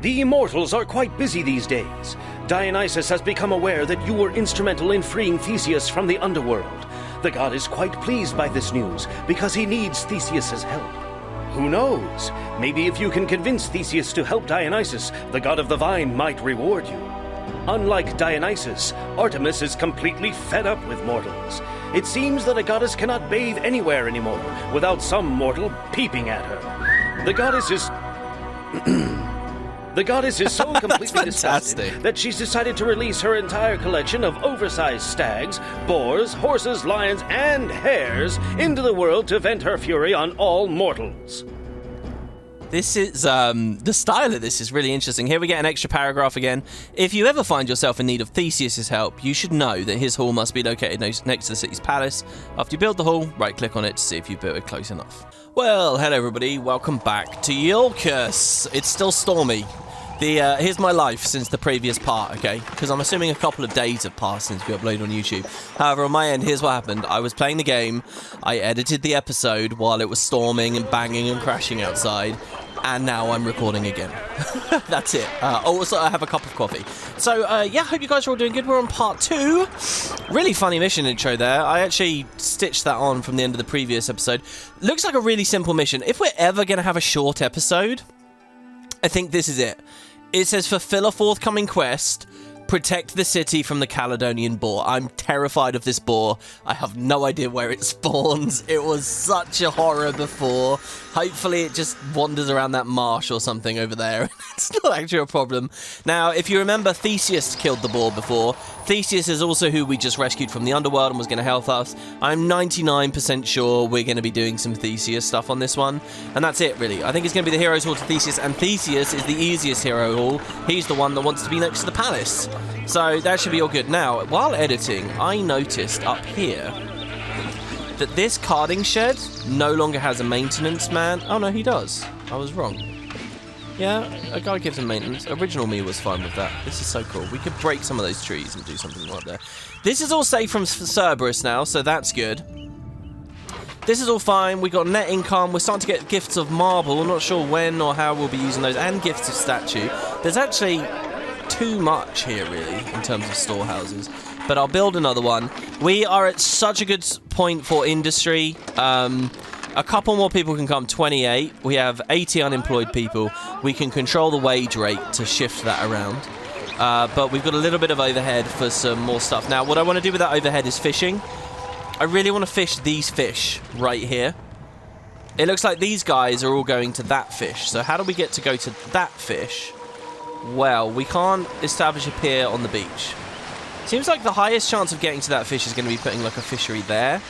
The immortals are quite busy these days. Dionysus has become aware that you were instrumental in freeing Theseus from the underworld. The god is quite pleased by this news, because he needs Theseus's help. Who knows? Maybe if you can convince Theseus to help Dionysus, the god of the vine might reward you. Unlike Dionysus, Artemis is completely fed up with mortals. It seems that a goddess cannot bathe anywhere anymore without some mortal peeping at her. The goddess is... The goddess is so completely disgusted that she's decided to release her entire collection of oversized stags, boars, horses, lions, and hares into the world to vent her fury on all mortals. This is, the style of this is really interesting. Here we get an extra paragraph again. If you ever find yourself in need of Theseus' help, you should know that his hall must be located next to the city's palace. After you build the hall, right-click on it to see if you've built it close enough. Well, hello everybody, welcome back to Iolcus. It's still stormy. Here's my life since the previous part, okay? Because I'm assuming a couple of days have passed since we uploaded on YouTube. However, on my end, here's what happened. I was playing the game, I edited the episode while it was storming and banging and crashing outside, and now I'm recording again. That's it. Also, I have a cup of coffee. So, yeah, hope you guys are all doing good. We're on part 2. Really funny mission intro there. I actually stitched that on from the end of the previous episode. Looks like a really simple mission. If we're ever going to have a short episode, I think this is it. It says, fulfill a forthcoming quest, protect the city from the Caledonian boar. I'm terrified of this boar. I have no idea where it spawns. It was such a horror before. Hopefully it just wanders around that marsh or something over there. It's not actually a problem. Now, if you remember, Theseus killed the boar before. Theseus is also who we just rescued from the underworld and was going to help us. I'm 99% sure we're going to be doing some Theseus stuff on this one. And that's it, really. I think it's going to be the Heroes Hall to Theseus, and Theseus is the easiest Hero Hall. He's the one that wants to be next to the palace. So that should be all good. Now, while editing, I noticed up here that this carding shed no longer has a maintenance man. Oh, no, he does. I was wrong. Yeah, a guy gives him maintenance. Original me was fine with that. This is so cool. We could break some of those trees and do something right there. This is all safe from Cerberus now, so that's good. This is all fine. We got net income. We're starting to get gifts of marble. I'm not sure when or how we'll be using those. And gifts of statue. There's actually too much here, really, in terms of storehouses. But I'll build another one. We are at such a good point for industry. A couple more people can come, 28. We have 80 unemployed people. We can control the wage rate to shift that around. But we've got a little bit of overhead for some more stuff. Now, what I want to do with that overhead is fishing. I really want to fish these fish right here. It looks like these guys are all going to that fish. So how do we get to go to that fish? Well, we can't establish a pier on the beach. Seems like the highest chance of getting to that fish is going to be putting like a fishery there.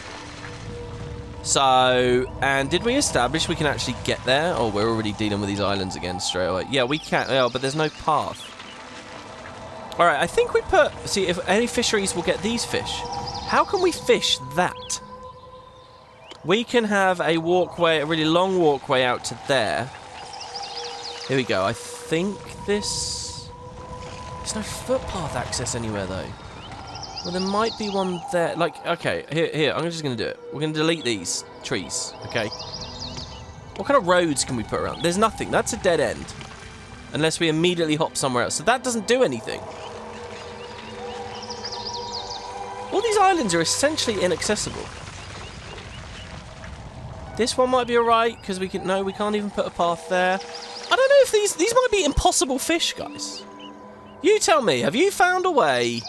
So, and did we establish we can actually get there? Oh, we're already dealing with these islands again straight away. Yeah, we can. Oh, but there's no path. All right, I think we put... See, if any fisheries will get these fish. How can we fish that? We can have a walkway, a really long walkway out to there. Here we go. I think this... There's no footpath access anywhere, though. Well, there might be one there. Like, okay, here, I'm just going to do it. We're going to delete these trees, okay? What kind of roads can we put around? There's nothing. That's a dead end. Unless we immediately hop somewhere else. So that doesn't do anything. All these islands are essentially inaccessible. This one might be alright, because we can... No, we can't even put a path there. I don't know if these might be impossible fish, guys. You tell me, have you found a way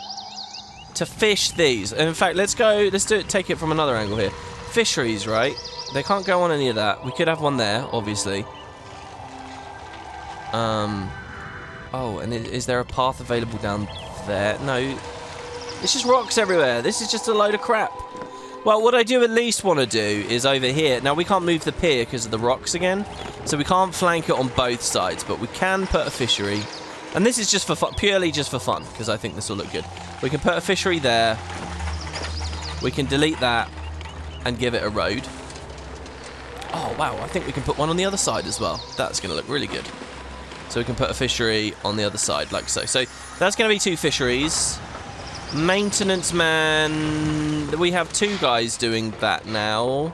to fish these? And in fact, let's do it, take it from another angle here. Fisheries, right? They can't go on any of that. We could have one there, obviously. Oh, and is there a path available down there? No. It's just rocks everywhere. This is just a load of crap. Well, what I do at least want to do is over here. Now, we can't move the pier because of the rocks again. So we can't flank it on both sides, but we can put a fishery. And this is just for fun, purely just for fun, because I think this will look good. We can put a fishery there. We can delete that and give it a road. Oh, wow. I think we can put one on the other side as well. That's going to look really good. So we can put a fishery on the other side, like so. So that's going to be 2 fisheries. Maintenance man. We have 2 guys doing that now.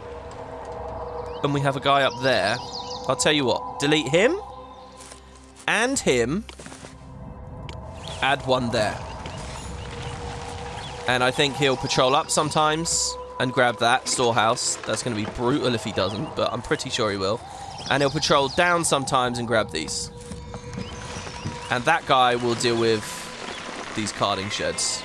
And we have a guy up there. I'll tell you what. Delete him. and him. Add one there. And I think he'll patrol up sometimes and grab that storehouse. That's going to be brutal if he doesn't, but I'm pretty sure he will. And he'll patrol down sometimes and grab these. And that guy will deal with these carding sheds.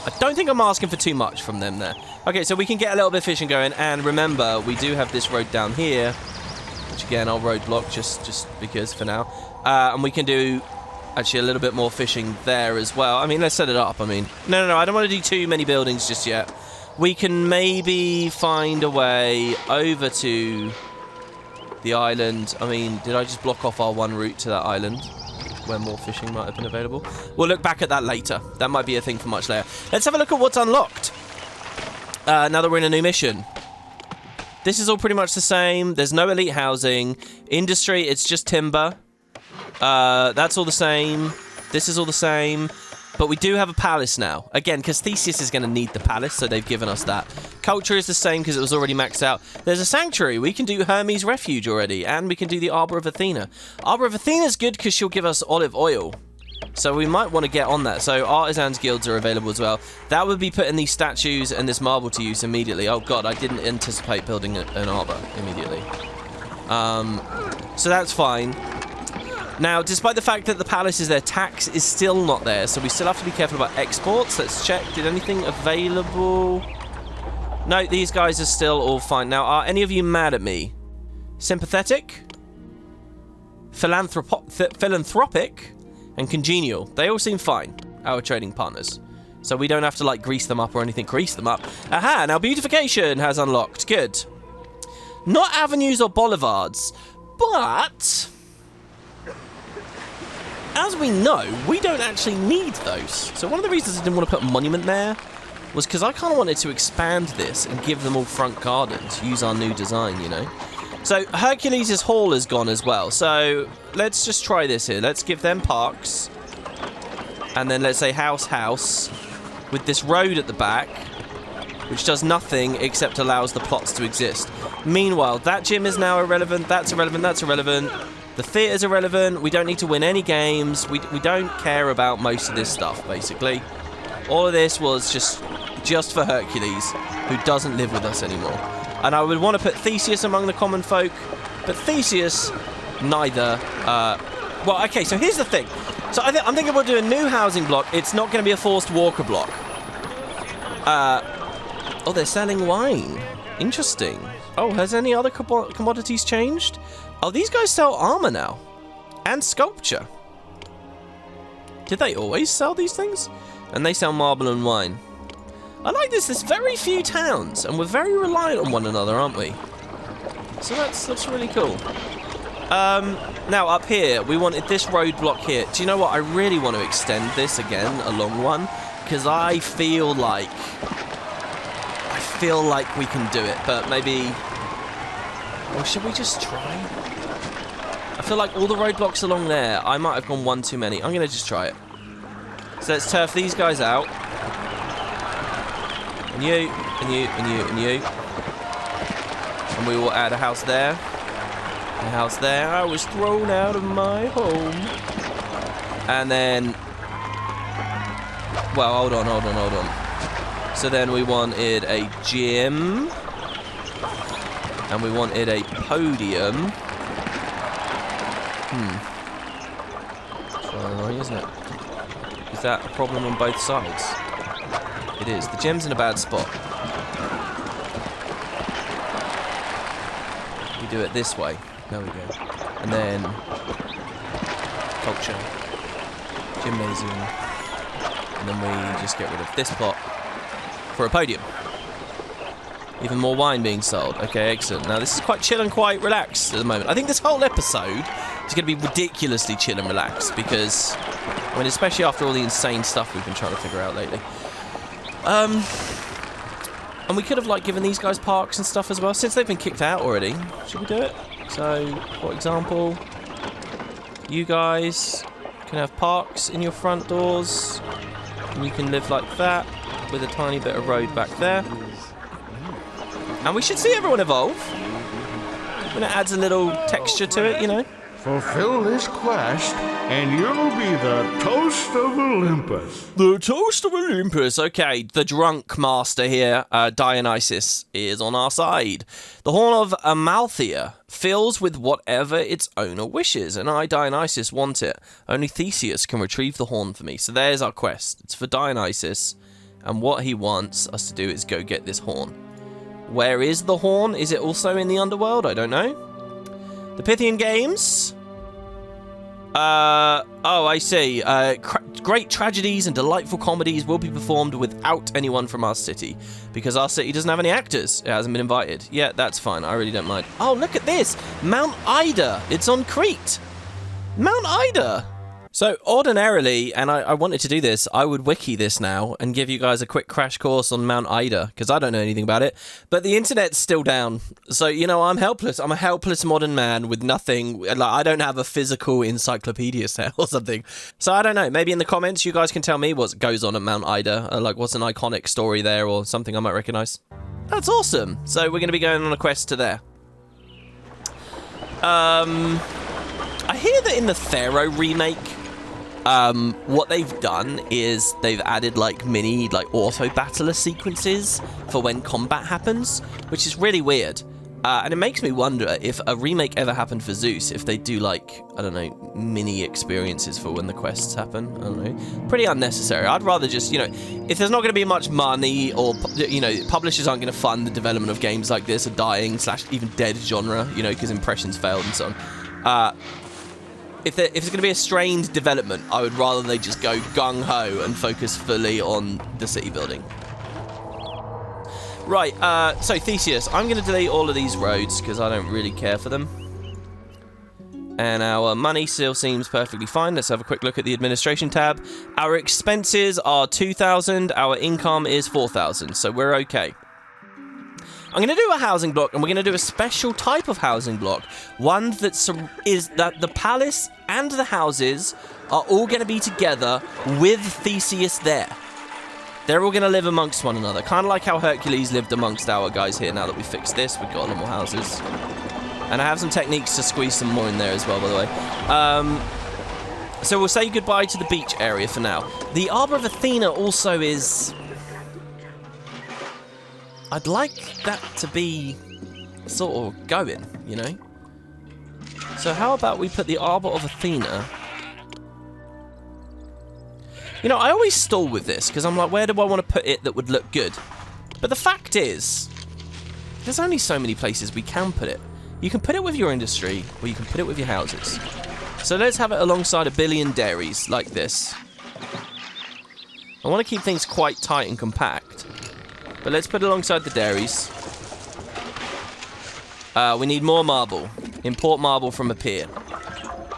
I don't think I'm asking for too much from them there. Okay, so we can get a little bit of fishing going. And remember, we do have this road down here, which again, I'll roadblock just because for now. And we can do actually a little bit more fishing there as well. I mean, let's set it up. I mean, no, I don't want to do too many buildings just yet. We can maybe find a way over to the island. I mean, did I just block off our one route to that island where more fishing might have been available? We'll look back at that later. That might be a thing for much later. Let's have a look at what's unlocked. Now that we're in a new mission. This is all pretty much the same. There's no elite housing. Industry, it's just timber. That's all the same. This is all the same. But we do have a palace now. Again, because Theseus is going to need the palace, so they've given us that. Culture is the same because it was already maxed out. There's a sanctuary. We can do Hermes' Refuge already. And we can do the Arbor of Athena. Arbor of Athena is good because she'll give us olive oil. So we might want to get on that. So artisans guilds are available as well. That would be putting these statues and this marble to use immediately. Oh god, I didn't anticipate building an arbor immediately. So that's fine. Now, despite the fact that the palace is there, tax is still not there, so we still have to be careful about exports. Let's check. Did anything available? No, these guys are still all fine. Now, are any of you mad at me? Sympathetic? Philanthropic? And congenial. They all seem fine, our trading partners. So we don't have to, like, grease them up or anything. Grease them up. Aha, now beautification has unlocked. Good. Not avenues or boulevards, but as we know, we don't actually need those. So one of the reasons I didn't want to put a monument there was because I kind of wanted to expand this and give them all front gardens, use our new design, you know. So Hercules' hall is gone as well. So let's just try this here. Let's give them parks. And then let's say house with this road at the back, which does nothing except allows the plots to exist. Meanwhile, that gym is now irrelevant. That's irrelevant. That's irrelevant. The theatre's irrelevant. We don't need to win any games. We don't care about most of this stuff, basically. All of this was just for Hercules, who doesn't live with us anymore. And I would want to put Theseus among the common folk, but Theseus, neither. Well, okay, so here's the thing. So I'm thinking we'll do a new housing block. It's not going to be a forced walker block. Oh, they're selling wine. Interesting. Oh, has any other commodities changed? Oh, these guys sell armor now. And sculpture. Did they always sell these things? And they sell marble and wine. I like this. There's very few towns, and we're very reliant on one another, aren't we? So that's really cool. Now, up here, we wanted this roadblock here. Do you know what? I really want to extend this again, a long one, because I feel like we can do it, but maybe... Or should we just try? I feel like all the roadblocks along there, I might have gone one too many. I'm going to just try it. So let's turf these guys out. And you, and you, and you, and you. And we will add a house there. A house there. I was thrown out of my home. And then... Well, hold on. So then we wanted a gym. And we wanted a podium. It's rather annoying, isn't it? Is that a problem on both sides? It is. The gem's in a bad spot. We do it this way. There we go. And then... Culture. Gymnasium. And then we just get rid of this plot for a podium. Even more wine being sold. Okay, excellent. Now, this is quite chill and quite relaxed at the moment. I think this whole episode is going to be ridiculously chill and relaxed because, I mean, especially after all the insane stuff we've been trying to figure out lately. And we could have, like, given these guys parks and stuff as well, since they've been kicked out already. Should we do it? So, for example, you guys can have parks in your front doors, and you can live like that with a tiny bit of road back there. And we should see everyone evolve when it adds a little texture to it, you know. Fulfill this quest, and you'll be the toast of Olympus. The toast of Olympus. Okay, the drunk master here, Dionysus, is on our side. The horn of Amalthea fills with whatever its owner wishes, and I, Dionysus, want it. Only Theseus can retrieve the horn for me. So there's our quest. It's for Dionysus, and what he wants us to do is go get this horn. Where is the horn? Is it also in the underworld? I don't know. The Pythian Games. Oh, I see. Great tragedies and delightful comedies will be performed without anyone from our city, because our city doesn't have any actors. It hasn't been invited. Yeah, that's fine. I really don't mind. Oh, look at this. Mount Ida. It's on Crete. Mount Ida. So ordinarily, and I wanted to do this, I would wiki this now and give you guys a quick crash course on Mount Ida, because I don't know anything about it. But the internet's still down. So, you know, I'm helpless. I'm a helpless modern man with nothing. Like, I don't have a physical encyclopedia set or something. So I don't know. Maybe in the comments you guys can tell me what goes on at Mount Ida. Like, what's an iconic story there or something I might recognize. That's awesome. So we're going to be going on a quest to there. I hear that in the Pharaoh remake, what they've done is they've added like mini auto battler sequences for when combat happens, which is really weird. And it makes me wonder if a remake ever happened for Zeus, if they do like, I don't know, mini experiences for when the quests happen. I don't know. Pretty unnecessary. I'd rather just, you know, if there's not going to be much money or, you know, publishers aren't going to fund the development of games like this, a dying / even dead genre, you know, because impressions failed and so on. If it's going to be a strained development, I would rather they just go gung-ho and focus fully on the city building. Right, so Theseus, I'm going to delete all of these roads because I don't really care for them. And our money still seems perfectly fine. Let's have a quick look at the administration tab. Our expenses are 2,000, our income is 4,000, so we're okay. I'm going to do a housing block, and we're going to do a special type of housing block. One that the palace and the houses are all going to be together with Theseus there. They're all going to live amongst one another. Kind of like how Hercules lived amongst our guys here. Now that we've fixed this, we've got a lot more houses. And I have some techniques to squeeze some more in there as well, by the way. So we'll say goodbye to the beach area for now. The Arbor of Athena also is... I'd like that to be sort of going, you know? So how about we put the Arbor of Athena... You know, I always stall with this, because I'm like, where do I want to put it that would look good? But the fact is, there's only so many places we can put it. You can put it with your industry, or you can put it with your houses. So let's have it alongside a billion dairies, like this. I want to keep things quite tight and compact. But let's put it alongside the dairies. We need more marble. Import marble from a pier.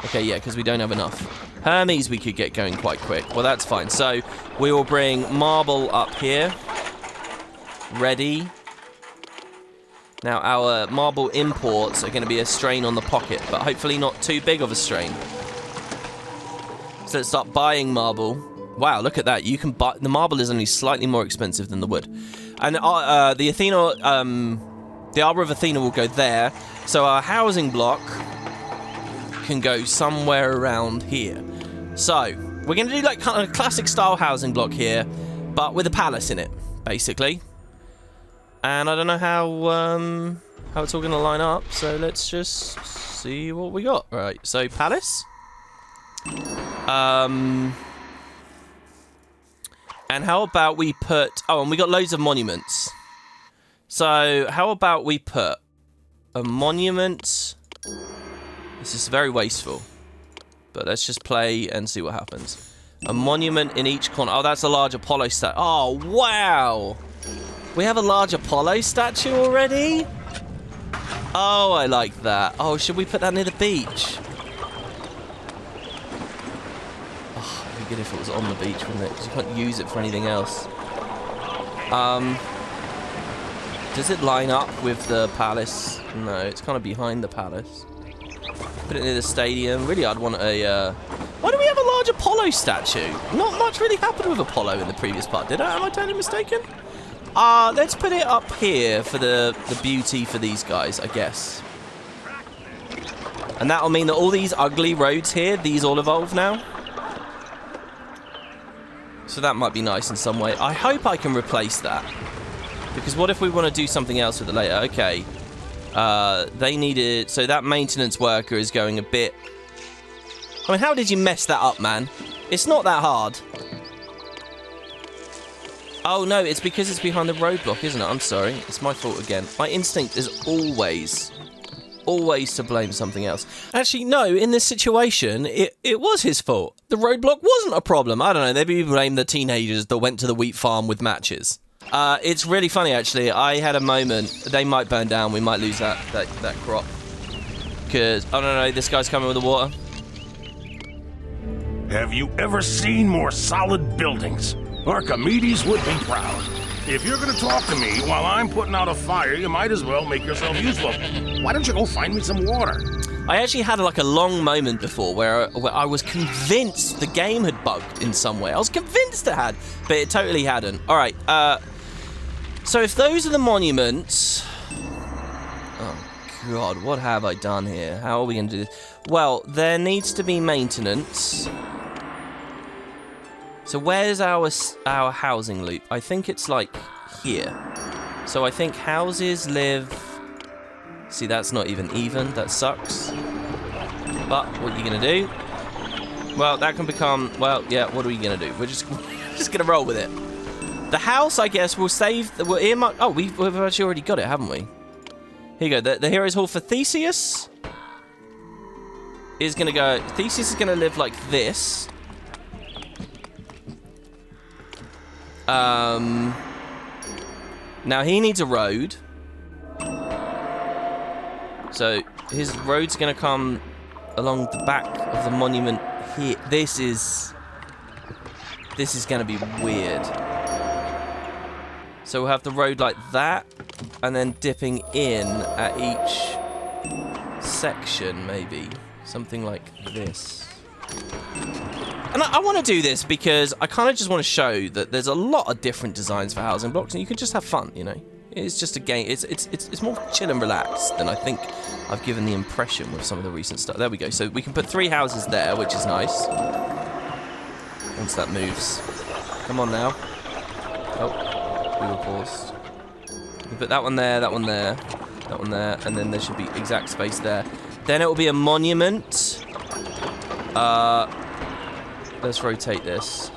Okay, yeah, because we don't have enough. Hermes we could get going quite quick. Well, that's fine. So we will bring marble up here. Ready. Now, our marble imports are going to be a strain on the pocket, but hopefully not too big of a strain. So let's start buying marble. Wow, look at that. You can buy... The marble is only slightly more expensive than the wood. And the Athena... the Arbor of Athena will go there. So our housing block can go somewhere around here. So, we're going to do like kind of a classic style housing block here, but with a palace in it, basically. And I don't know how it's all going to line up, so let's just see what we got. All right, so palace. And how about we put... Oh, and we got loads of monuments. So, how about we put a monument... This is very wasteful. But let's just play and see what happens. A monument in each corner. Oh, that's a large Apollo statue. Oh, wow! We have a large Apollo statue already? Oh, I like that. Oh, should we put that near the beach? Oh, it'd be good if it was on the beach, wouldn't it? Because you can't use it for anything else. Does it line up with the palace? No, it's kind of behind the palace. Put it near the stadium. Really, I'd want a... Why do we have a large Apollo statue? Not much really happened with Apollo in the previous part, did I? Am I totally mistaken? Let's put it up here for the beauty for these guys, I guess. And that'll mean that all these ugly roads here, these all evolve now. So that might be nice in some way. I hope I can replace that. Because what if we want to do something else with it later? Okay. They needed... So that maintenance worker is going a bit... I mean, how did you mess that up, man? It's not that hard. Oh, no, it's because it's behind the roadblock, isn't it? I'm sorry. It's my fault again. My instinct is always to blame something else. Actually, no, in this situation, it was his fault. The roadblock wasn't a problem. I don't know, maybe we blame the teenagers that went to the wheat farm with matches. It's really funny, actually. I had a moment. They might burn down. We might lose that crop. Because, I don't know, this guy's coming with the water. Have you ever seen more solid buildings? Archimedes would be proud. If you're gonna talk to me while I'm putting out a fire, you might as well make yourself useful. Why don't you go find me some water? I actually had like a long moment before where I was convinced the game had bugged in some way. I was convinced it had, but it totally hadn't. All right, so if those are the monuments... Oh, God, what have I done here? How are we going to do this? Well, there needs to be maintenance. So where's our housing loop? I think it's like here. So I think houses live... See, that's not even. That sucks. But what are you going to do? Well, that can become... Well, yeah, what are we going to do? We're just going to roll with it. The house, I guess, will save... We'll earmark... Oh, we've actually already got it, haven't we? Here you go. The Hero's Hall for Theseus is going to go... Theseus is going to live like this. Now, he needs a road. So, his road's going to come along the back of the monument here. This is going to be weird. So we'll have the road like that, and then dipping in at each section, maybe. Something like this. And I want to do this because I kind of just want to show that there's a lot of different designs for housing blocks, and you can just have fun, you know? It's just a game. It's more chill and relaxed than I think I've given the impression with some of the recent stuff. There we go. So we can put 3 houses there, which is nice. Once that moves. Come on now. Oh. We were paused. We put that one there, that one there, that one there, and then there should be exact space there. Then it will be a monument. Let's rotate this.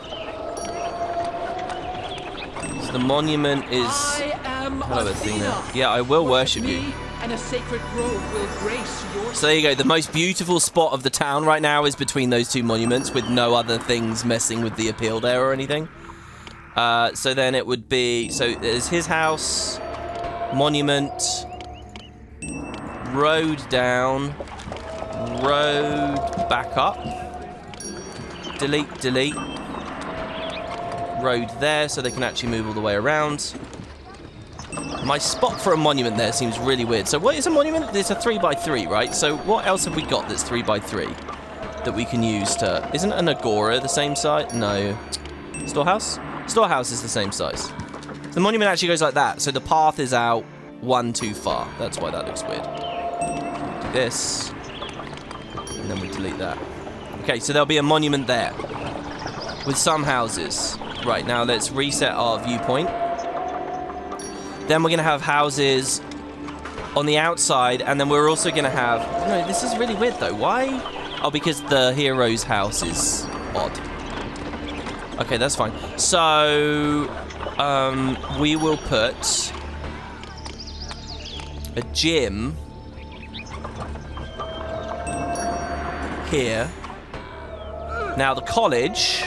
So the monument is... Hello, Athena. Yeah, I will worship you. And a sacred grove will grace your... So there you go. The most beautiful spot of the town right now is between those 2 monuments, with no other things messing with the appeal there or anything. So then it would be... So there's his house, monument, road down, road back up, delete, road there so they can actually move all the way around. My spot for a monument there seems really weird. So what is a monument? It's a 3x3, right? So what else have we got that's 3x3 that we can use to... Isn't an agora the same size? No. Storehouse? Storehouse is the same size. The monument actually goes like that, so the path is out 1 too far. That's why that looks weird. Do this, and then we delete that. Okay, so there'll be a monument there with some houses. Right, now let's reset our viewpoint. Then we're going to have houses on the outside, and then we're also going to have... No, this is really weird, though. Why? Oh, because the hero's house is odd. Okay, that's fine. So, we will put a gym here. Now, the college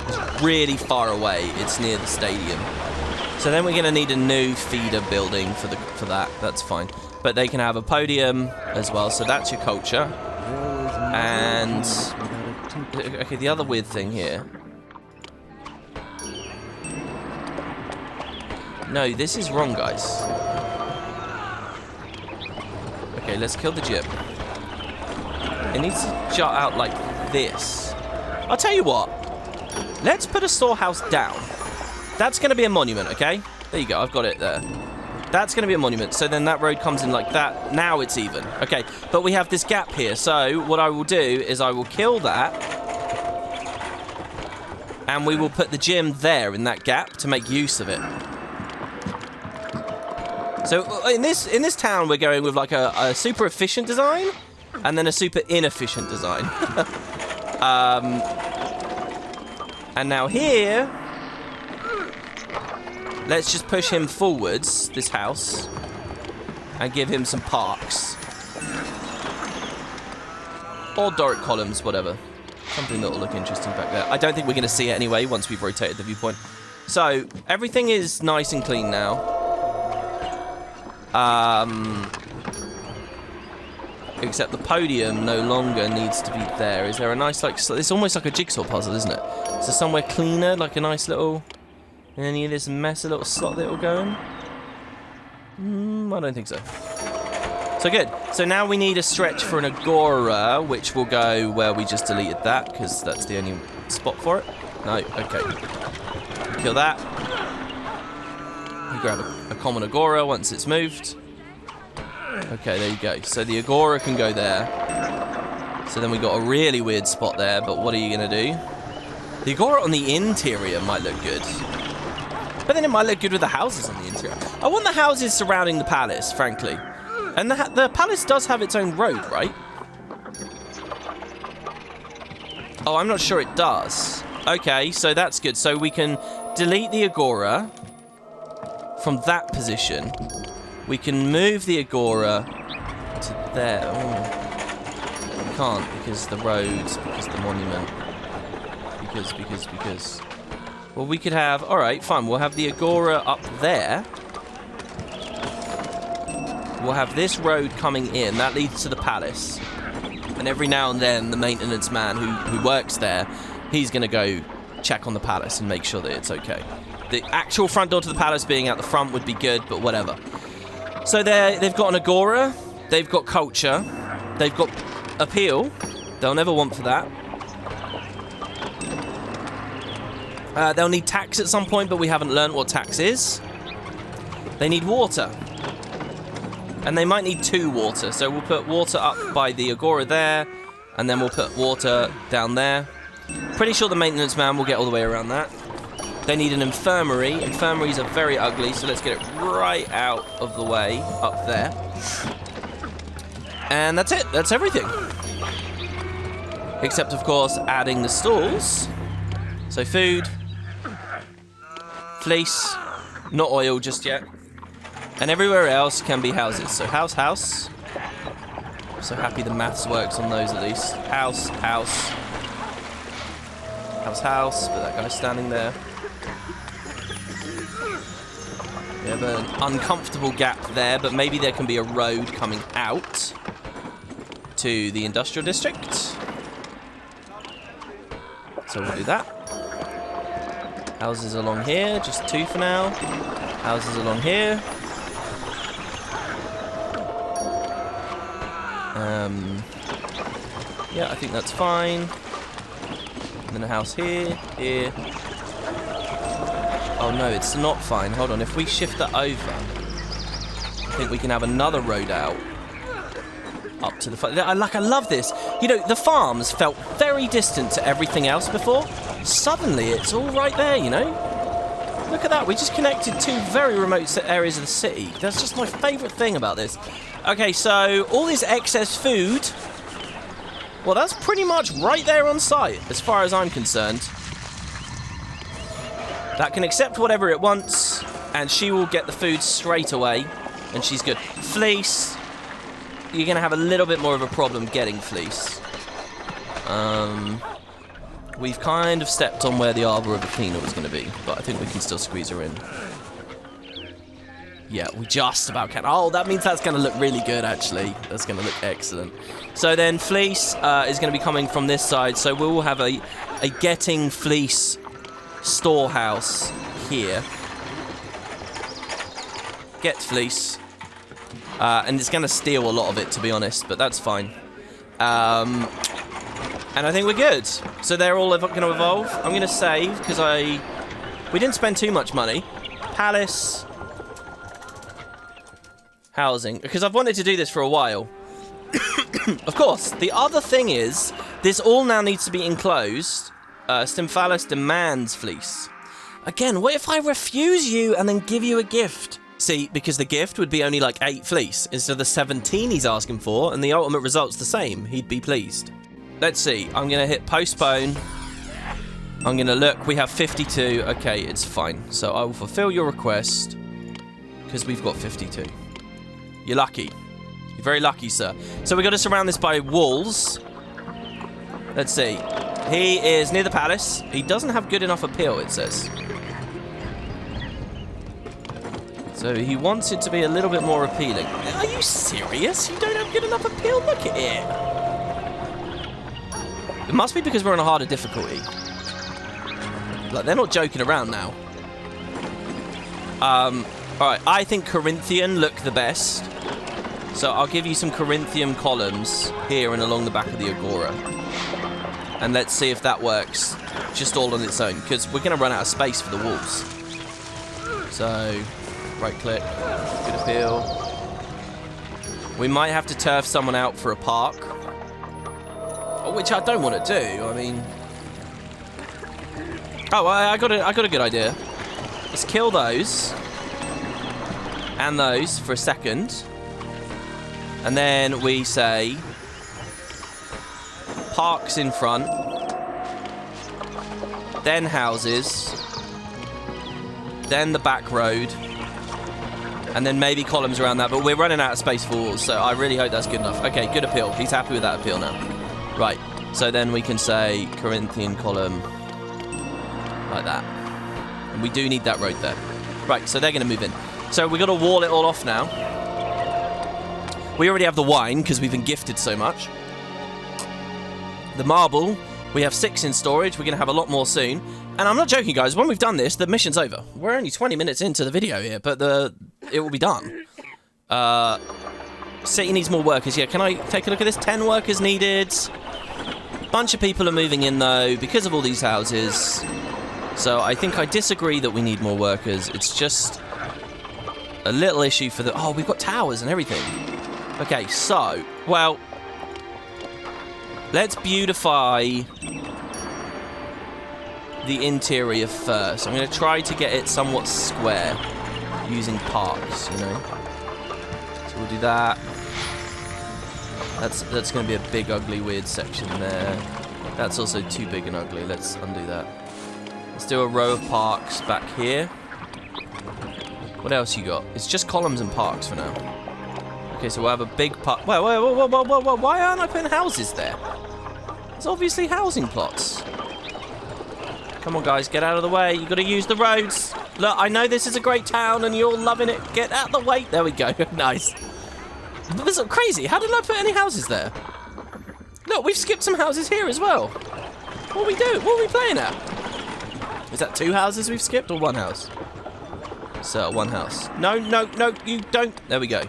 is really far away. It's near the stadium. So then we're going to need a new feeder building for that. That's fine. But they can have a podium as well. So that's your culture. And... Okay, the other weird thing here... No, this is wrong, guys. Okay, let's kill the gym. It needs to jut out like this. I'll tell you what. Let's put a storehouse down. That's going to be a monument, okay? There you go, I've got it there. That's going to be a monument. So then that road comes in like that. Now it's even. Okay, but we have this gap here. So what I will do is I will kill that. And we will put the gym there in that gap to make use of it. So in this town, we're going with like a super efficient design and then a super inefficient design. And now here, let's just push him forwards, this house, and give him some parks. Or Doric columns, whatever. Something that will look interesting back there. I don't think we're going to see it anyway once we've rotated the viewpoint. So, everything is nice and clean now. Except the podium no longer needs to be there. Is there a nice, like, it's almost like a jigsaw puzzle, isn't it? Is there somewhere cleaner, like a nice little, in any of this mess, a little slot that will go in? I don't think so. So good. So now we need a stretch for an agora, which will go where we just deleted that, because that's the only spot for it. No, okay. Kill that. We grab a common agora once it's moved. Okay, there you go. So the agora can go there. So then we got a really weird spot there, but what are you going to do? The agora on the interior might look good. But then it might look good with the houses on the interior. I want the houses surrounding the palace, frankly. And the palace does have its own road, right? Oh, I'm not sure it does. Okay, so that's good. So we can delete the agora from that position. We can move the agora to there. Oh. We can't because the roads, because the monument. Because. Well, we could have... Alright, fine. We'll have the agora up there. We'll have this road coming in. That leads to the palace. And every now and then, the maintenance man who works there, he's going to go check on the palace and make sure that it's okay. The actual front door to the palace being out the front would be good, but whatever. So they've got an agora. They've got culture. They've got appeal. They'll never want for that. They'll need tax at some point, but we haven't learned what tax is. They need water. And they might need 2 water, so we'll put water up by the agora there, and then we'll put water down there. Pretty sure the maintenance man will get all the way around that. They need an infirmary. Infirmaries are very ugly, so let's get it right out of the way, up there. And that's it, that's everything. Except, of course, adding the stalls. So food, fleece, not oil just yet. And everywhere else can be houses. So house. I'm so happy the maths works on those at least. House. But that guy's standing there. We have an uncomfortable gap there, but maybe there can be a road coming out to the industrial district. So we'll do that. Houses along here, just 2 for now. Houses along here. Yeah, I think that's fine. And then a house here. Oh no, it's not fine. Hold on, if we shift that over, I think we can have another road out. Up to the farm. I love this. You know, the farms felt very distant to everything else before. Suddenly, it's all right there, you know? Look at that. We just connected 2 very remote areas of the city. That's just my favourite thing about this. Okay, so all this excess food... Well, that's pretty much right there on site, as far as I'm concerned. That can accept whatever it wants, and she will get the food straight away, and she's good. Fleece... You're going to have a little bit more of a problem getting fleece. We've kind of stepped on where the Arbor of Athena was going to be, but I think we can still squeeze her in. Yeah, we just about can. Oh, that means that's going to look really good, actually. That's going to look excellent. So then fleece is going to be coming from this side, so we will have a getting fleece storehouse here. Get fleece. And it's going to steal a lot of it, to be honest, but that's fine. And I think we're good. So they're all going to evolve. I'm going to save, because we didn't spend too much money. Palace. housing, because I've wanted to do this for a while. Of course, the other thing is, this all now needs to be enclosed. Stymphalos demands fleece. Again, what if I refuse you and then give you a gift? See, because the gift would be only like 8 fleece instead of the 17 he's asking for, and the ultimate result's the same. He'd be pleased. Let's see. I'm going to hit postpone. I'm going to look. We have 52. Okay, it's fine. So I will fulfill your request because we've got 52. You're lucky. You're very lucky, sir. So we've got to surround this by walls. Let's see. He is near the palace. He doesn't have good enough appeal, it says. So he wants it to be a little bit more appealing. Are you serious? You don't have good enough appeal? Look at it. It must be because we're on a harder difficulty. Like, they're not joking around now. Alright, I think Corinthian look the best. So I'll give you some Corinthian columns here and along the back of the Agora. And let's see if that works just all on its own, because we're going to run out of space for the walls. So... right click, good appeal. We might have to turf someone out for a park, which I don't want to do. I mean, oh, I got a good idea. Let's kill those and those for a second, and then we say parks in front, then houses, then the back road. And then maybe columns around that, but we're running out of space for walls, so I really hope that's good enough. Okay, good appeal. He's happy with that appeal now. Right, so then we can say Corinthian column like that. And we do need that road there. Right, so they're going to move in. So we've got to wall it all off now. We already have the wine, because we've been gifted so much. The marble, we have 6 in storage. We're going to have a lot more soon. And I'm not joking, guys. When we've done this, the mission's over. We're only 20 minutes into the video here, but it will be done. City needs more workers. Yeah, can I take a look at this? 10 workers needed. Bunch of people are moving in, though, because of all these houses. So I think I disagree that we need more workers. It's just a little issue for the... oh, we've got towers and everything. Okay, so, well, let's beautify the interior first. I'm going to try to get it somewhat square using parks, you know. So we'll do that. That's going to be a big, ugly, weird section there. That's also too big and ugly. Let's undo that. Let's do a row of parks back here. What else you got? It's just columns and parks for now. Okay, so we'll have a big park. Wait, why aren't I putting houses there? It's obviously housing plots. Come on, guys, get out of the way. You've got to use the roads. Look, I know this is a great town and you're all loving it. Get out of the way. There we go. Nice. This is crazy. How did I put any houses there? Look, we've skipped some houses here as well. What are we doing? What are we playing at? Is that 2 houses we've skipped or 1 house? So, 1 house. No, you don't. There we go.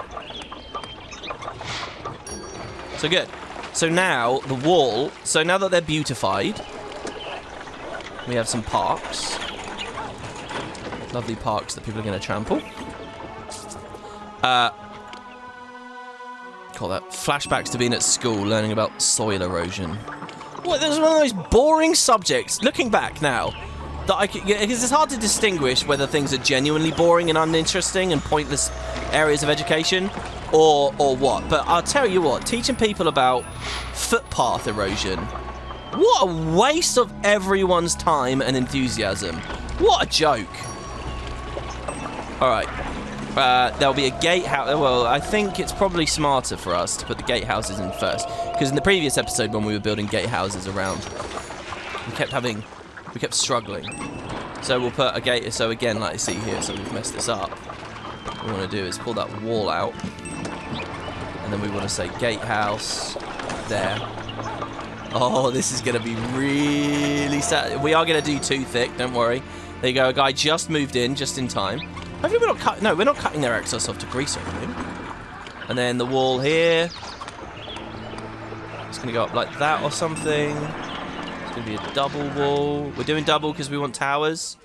So good. So now, the wall. So now that they're beautified... we have some parks. Lovely parks that people are going to trample. Call that flashbacks to being at school, learning about soil erosion. What? This is one of those boring subjects. Looking back now, that because it's hard to distinguish whether things are genuinely boring and uninteresting and pointless areas of education, or what. But I'll tell you what, teaching people about footpath erosion. What a waste of everyone's time and enthusiasm. What a joke. Alright. There'll be a gatehouse. Well, I think it's probably smarter for us to put the gatehouses in first. Because in the previous episode when we were building gatehouses around, we kept struggling. So we'll put a gate. So again, like I see here, so we've messed this up. What we want to do is pull that wall out. And then we want to say gatehouse there. Oh, this is going to be really sad. We are going to do 2 thick, don't worry. There you go, a guy just moved in, just in time. Hopefully we're not cutting... no, we're not cutting their exhaust off to grease or anything. And then the wall here. It's going to go up like that or something. It's going to be a double wall. We're doing double because we want towers.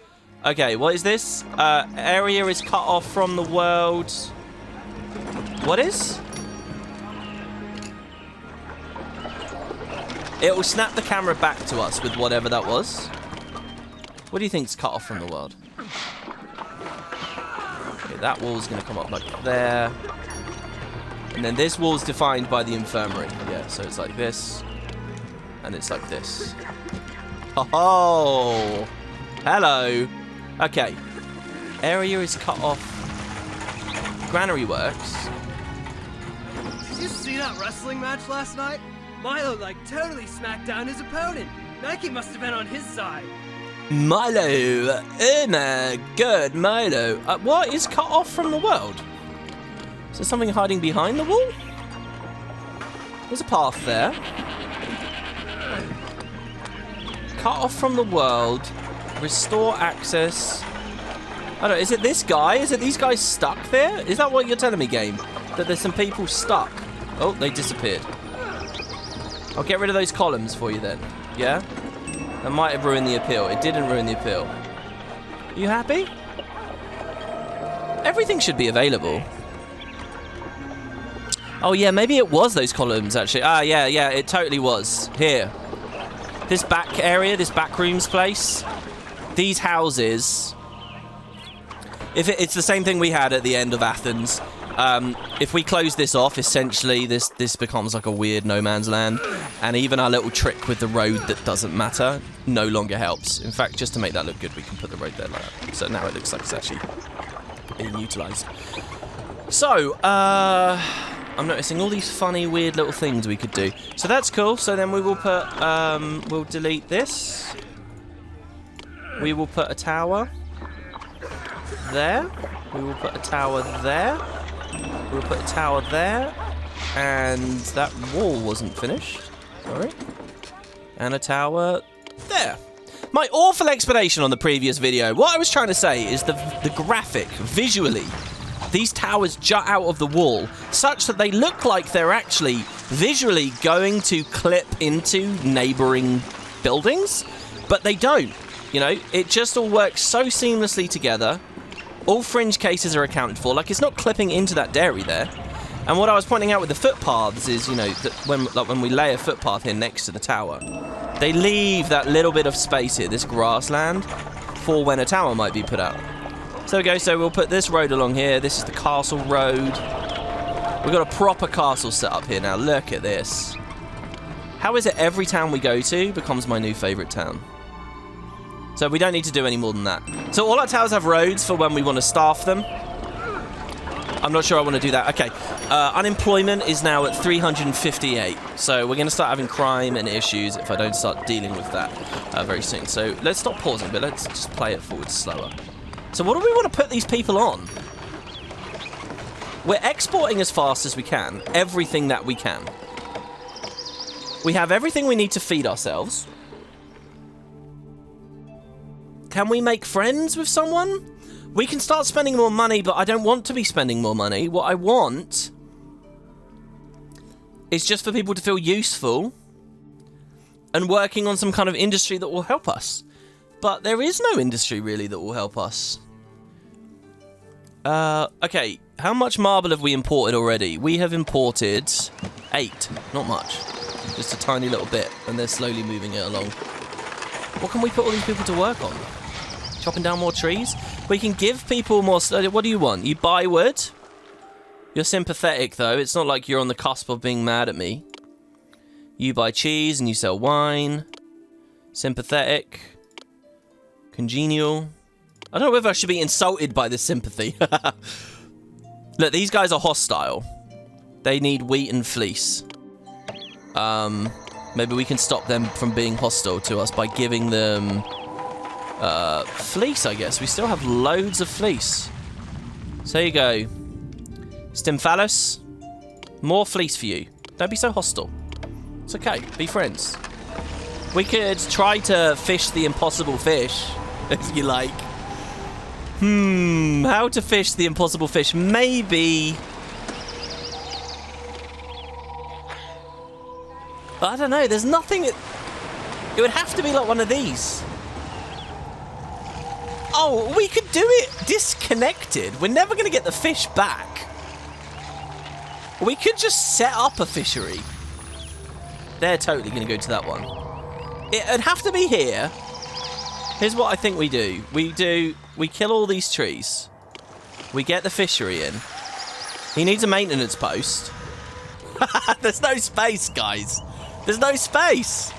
Okay, what is this? Area is cut off from the world. What is? It will snap the camera back to us with whatever that was. What do you think's cut off from the world? Okay, that wall's going to come up like there. And then this wall's defined by the infirmary. Yeah, so it's like this. And it's like this. Oh! Hello! Okay. Area is cut off. Granary works. Did you see that wrestling match last night? Milo, totally smacked down his opponent. Nike must have been on his side. Milo! Oh my god, Milo. What is cut off from the world? Is there something hiding behind the wall? There's a path there. Cut off from the world. Restore access. I don't know, is it this guy? Is it these guys stuck there? Is that what you're telling me, game? That there's some people stuck? Oh, they disappeared. I'll get rid of those columns for you then. Yeah? That might have ruined the appeal. It didn't ruin the appeal. Are you happy? Everything should be available. Oh yeah, maybe it was those columns actually. Ah, yeah, it totally was. Here. This back area, this back rooms place. These houses. It's the same thing we had at the end of Athens. If we close this off, essentially this becomes like a weird no man's land, and even our little trick with the road that doesn't matter no longer helps. In fact, just to make that look good, we can put the road there like that. So now it looks like it's actually being utilised. So, I'm noticing all these funny, weird little things we could do. So that's cool. So then we will put, we'll delete this. We will put a tower there. We will put a tower there. We'll put a tower there. And that wall wasn't finished. Sorry. And a tower there. My awful explanation on the previous video. What I was trying to say is the graphic, visually, these towers jut out of the wall such that they look like they're actually visually going to clip into neighboring buildings, but they don't. You know, it just all works so seamlessly together. All fringe cases are accounted for. Like, it's not clipping into that dairy there. And what I was pointing out with the footpaths is, you know, that when we lay a footpath here next to the tower, they leave that little bit of space here, this grassland, for when a tower might be put out. So there we go. So we'll put this road along here. This is the castle road. We've got a proper castle set up here now. Look at this. How is it every town we go to becomes my new favourite town? So we don't need to do any more than that. So all our towers have roads for when we want to staff them. I'm not sure I want to do that. Okay. Unemployment is now at 358. So we're going to start having crime and issues if I don't start dealing with that very soon. So let's stop pausing, but let's just play it forward slower. So what do we want to put these people on? We're exporting as fast as we can. Everything that we can. We have everything we need to feed ourselves. Can we make friends with someone? We can start spending more money, but I don't want to be spending more money. What I want is just for people to feel useful and working on some kind of industry that will help us. But there is no industry, really, that will help us. Okay, how much marble have we imported already? We have imported 8. Not much. Just a tiny little bit, and they're slowly moving it along. What can we put all these people to work on? Chopping down more trees? We can give people more... What do you want? You buy wood? You're sympathetic, though. It's not like you're on the cusp of being mad at me. You buy cheese and you sell wine. Sympathetic. Congenial. I don't know whether I should be insulted by this sympathy. Look, these guys are hostile. They need wheat and fleece. Maybe we can stop them from being hostile to us by giving them... fleece, I guess. We still have loads of fleece. So there you go. Stymphalos. More fleece for you. Don't be so hostile. It's okay. Be friends. We could try to fish the impossible fish, if you like. How to fish the impossible fish? Maybe... I don't know. There's nothing... It would have to be like one of these. Oh, we could do it disconnected. We're never going to get the fish back. We could just set up a fishery. They're totally going to go to that one. It'd have to be here. Here's what I think we do. We kill all these trees. We get the fishery in. He needs a maintenance post. There's no space, guys. There's no space.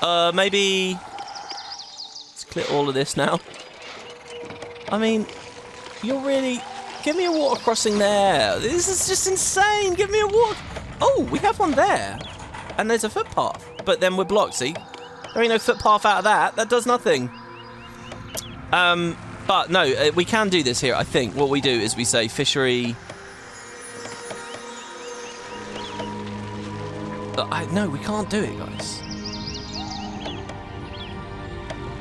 Maybe... Let's clear all of this now. I mean, you're really... Give me a water crossing there. This is just insane. Give me a water... Oh, we have one there. And there's a footpath. But then we're blocked, see? There ain't no footpath out of that. That does nothing. But no, we can do this here, I think. What we do is we say fishery... No, we can't do it, guys.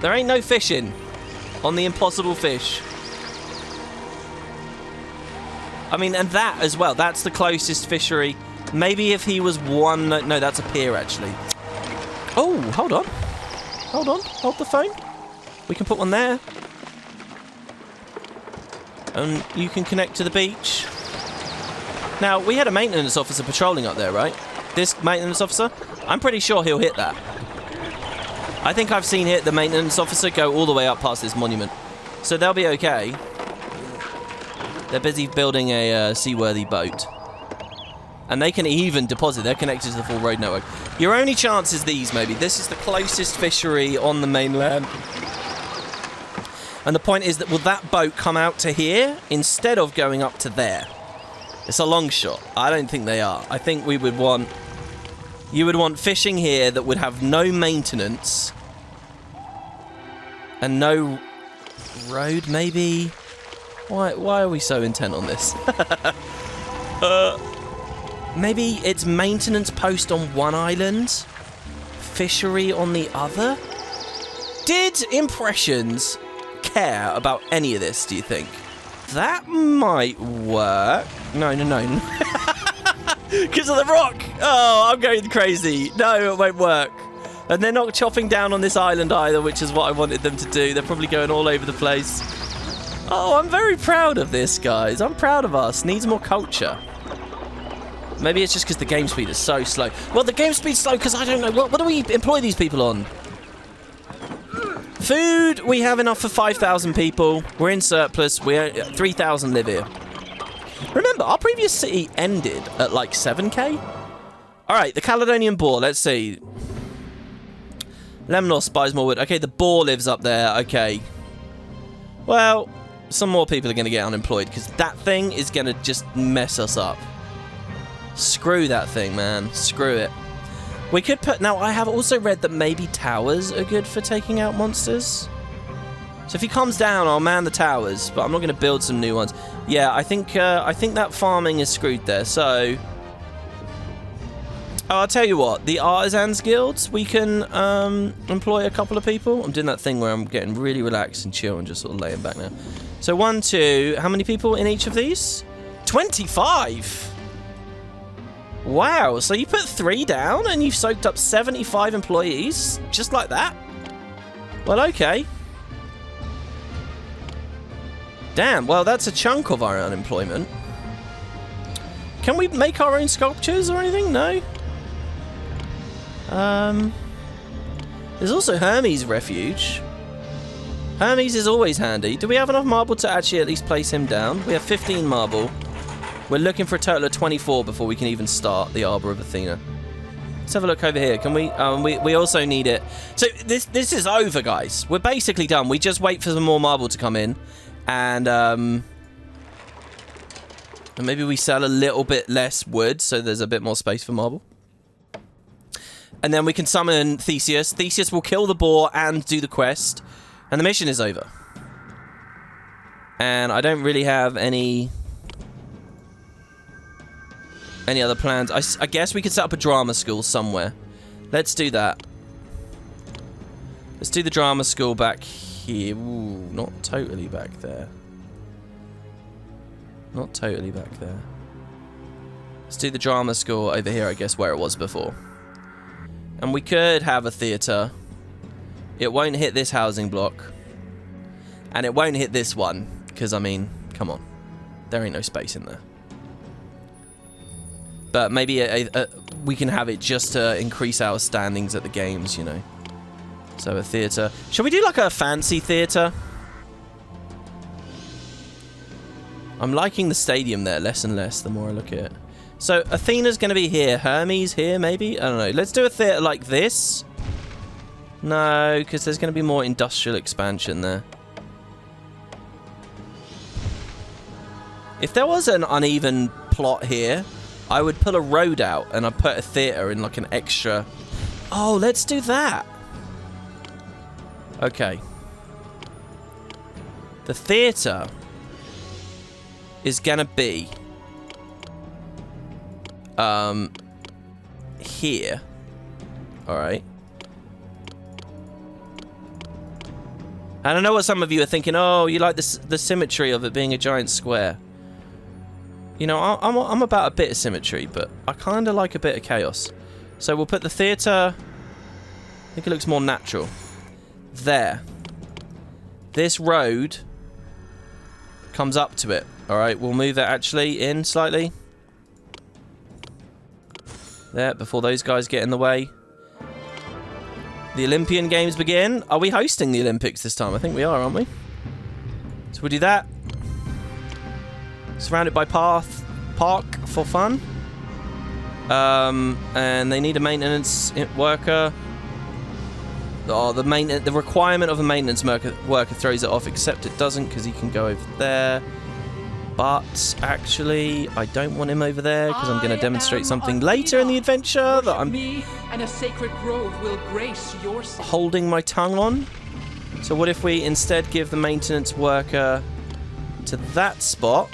There ain't no fishing on the impossible fish. I mean, and that as well. That's the closest fishery. Maybe if he was one... No, that's a pier, actually. Oh, hold on. Hold on. Hold the phone. We can put one there. And you can connect to the beach. Now, we had a maintenance officer patrolling up there, right? This maintenance officer? I'm pretty sure he'll hit that. I think I've seen the maintenance officer go all the way up past this monument. So they'll be okay. They're busy building a seaworthy boat. And they can even deposit. They're connected to the full road network. Your only chance is these, maybe. This is the closest fishery on the mainland. And the point is that will that boat come out to here instead of going up to there? It's a long shot. I don't think they are. I think we would want... You would want fishing here that would have no maintenance. And no road, maybe? Why are we so intent on this? Maybe it's maintenance post on one island, fishery on the other? Did Impressions care about any of this, do you think? That might work. No. Because of the rock. Oh, I'm going crazy. No, it won't work. And they're not chopping down on this island either, which is what I wanted them to do. They're probably going all over the place. Oh, I'm very proud of this, guys. I'm proud of us. Needs more culture. Maybe it's just because the game speed is so slow. Well, the game speed's slow because I don't know. What do we employ these people on? Food, we have enough for 5,000 people. We're in surplus. 3,000 live here. Remember, our previous city ended at like 7k. All right, the Caledonian boar. Let's see. Lemnos buys more wood. Okay, the boar lives up there. Okay. Well, some more people are going to get unemployed because that thing is going to just mess us up. Screw that thing, man. Screw it. We could put... Now, I have also read that maybe towers are good for taking out monsters. So if he comes down, I'll man the towers, but I'm not going to build some new ones. Yeah, I think that farming is screwed there, so... Oh, I'll tell you what. The Artisans Guilds, we can employ a couple of people. I'm doing that thing where I'm getting really relaxed and chill and just sort of laying back now. So 1, 2... How many people in each of these? 25! Wow, so you put 3 down and you've soaked up 75 employees? Just like that? Well, okay. Damn, well, that's a chunk of our unemployment. Can we make our own sculptures or anything? No? There's also Hermes' refuge. Hermes is always handy. Do we have enough marble to actually at least place him down? We have 15 marble. We're looking for a total of 24 before we can even start the Arbor of Athena. Let's have a look over here. Can we... we also need it. So this is over, guys. We're basically done. We just wait for some more marble to come in. And maybe we sell a little bit less wood so there's a bit more space for marble. And then we can summon Theseus. Theseus will kill the boar and do the quest. And the mission is over. And I don't really have any other plans. I guess we could set up a drama school somewhere. Let's do that. Let's do the drama school back here. Ooh, not totally back there. Not totally back there. Let's do the drama school over here, I guess, where it was before. And we could have a theatre. It won't hit this housing block. And it won't hit this one. Because, I mean, come on. There ain't no space in there. But maybe we can have it just to increase our standings at the games, you know. So a theatre. Shall we do like a fancy theatre? I'm liking the stadium there less and less the more I look at it. So Athena's going to be here. Hermes here, maybe? I don't know. Let's do a theatre like this. No, because there's going to be more industrial expansion there. If there was an uneven plot here, I would pull a road out and I'd put a theatre in like an extra... Oh, let's do that. Okay. The theatre is going to be... here. Alright. And I know what some of you are thinking, oh, you like the symmetry of it being a giant square. You know, I'm about a bit of symmetry, but I kind of like a bit of chaos. So we'll put the theatre... I think it looks more natural. There. This road comes up to it. Alright, we'll move it actually in slightly. There, before those guys get in the way. The Olympian Games begin. Are we hosting the Olympics this time? I think we are, aren't we? So we'll do that. Surrounded by park for fun. And they need a maintenance worker. Oh, the requirement of a maintenance worker throws it off, except it doesn't because he can go over there. But actually, I don't want him over there because I'm going to demonstrate something later in the adventure that I'm and a sacred grove will grace your holding my tongue on. So what if we instead give the maintenance worker to that spot?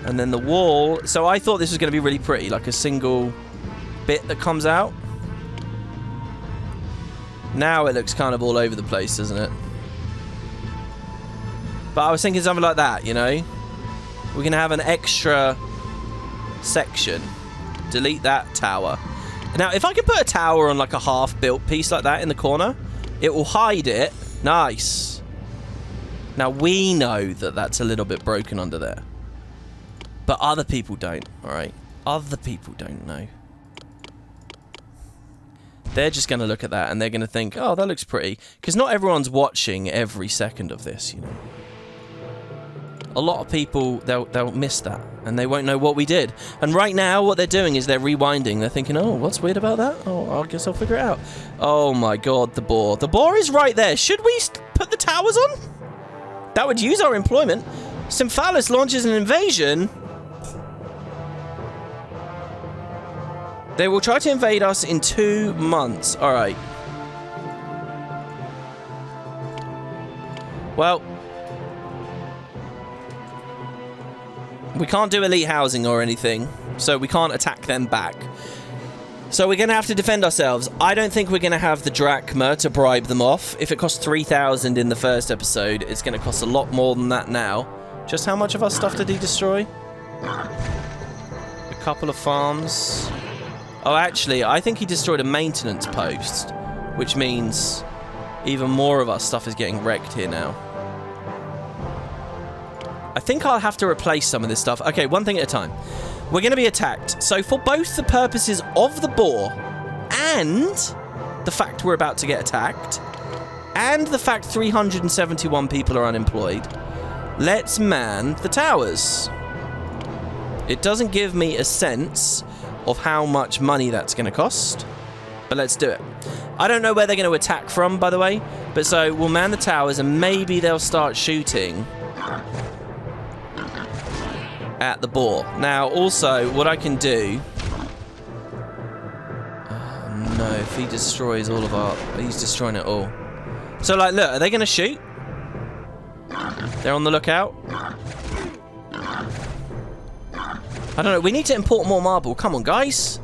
And then the wall... So I thought this was going to be really pretty, like a single bit that comes out. Now it looks kind of all over the place, doesn't it? But I was thinking something like that, you know? We're going to have an extra section. Delete that tower. Now, if I can put a tower on like a half-built piece like that in the corner, it will hide it. Nice. Now, we know that that's a little bit broken under there. But other people don't, alright? Other people don't know. They're just going to look at that and they're going to think, oh, that looks pretty. Because not everyone's watching every second of this, you know. A lot of people, they'll miss that. And they won't know what we did. And right now, what they're doing is they're rewinding. They're thinking, oh, what's weird about that? Oh, I guess I'll figure it out. Oh my god, the boar. The boar is right there. Should we put the towers on? That would use our employment. Symphalis launches an invasion. They will try to invade us in 2 months. Alright. Well. We can't do elite housing or anything. So we can't attack them back. So we're going to have to defend ourselves. I don't think we're going to have the drachma to bribe them off. If it cost 3,000 in the first episode, it's going to cost a lot more than that now. Just how much of our stuff did he destroy? A couple of farms... Oh, actually, I think he destroyed a maintenance post, which means even more of our stuff is getting wrecked here now. I think I'll have to replace some of this stuff. Okay, one thing at a time. We're going to be attacked. So for both the purposes of the boar and the fact we're about to get attacked and the fact 371 people are unemployed, let's man the towers. It doesn't give me a sense of how much money that's going to cost, but let's do it. I don't know where they're going to attack from, by the way, but so we'll man the towers and maybe they'll start shooting at the boar. Now, also, what I can do... Oh, no, if he destroys all of our... He's destroying it all. So, like, look, are they going to shoot? They're on the lookout. I don't know, we need to import more marble. Come on, guys.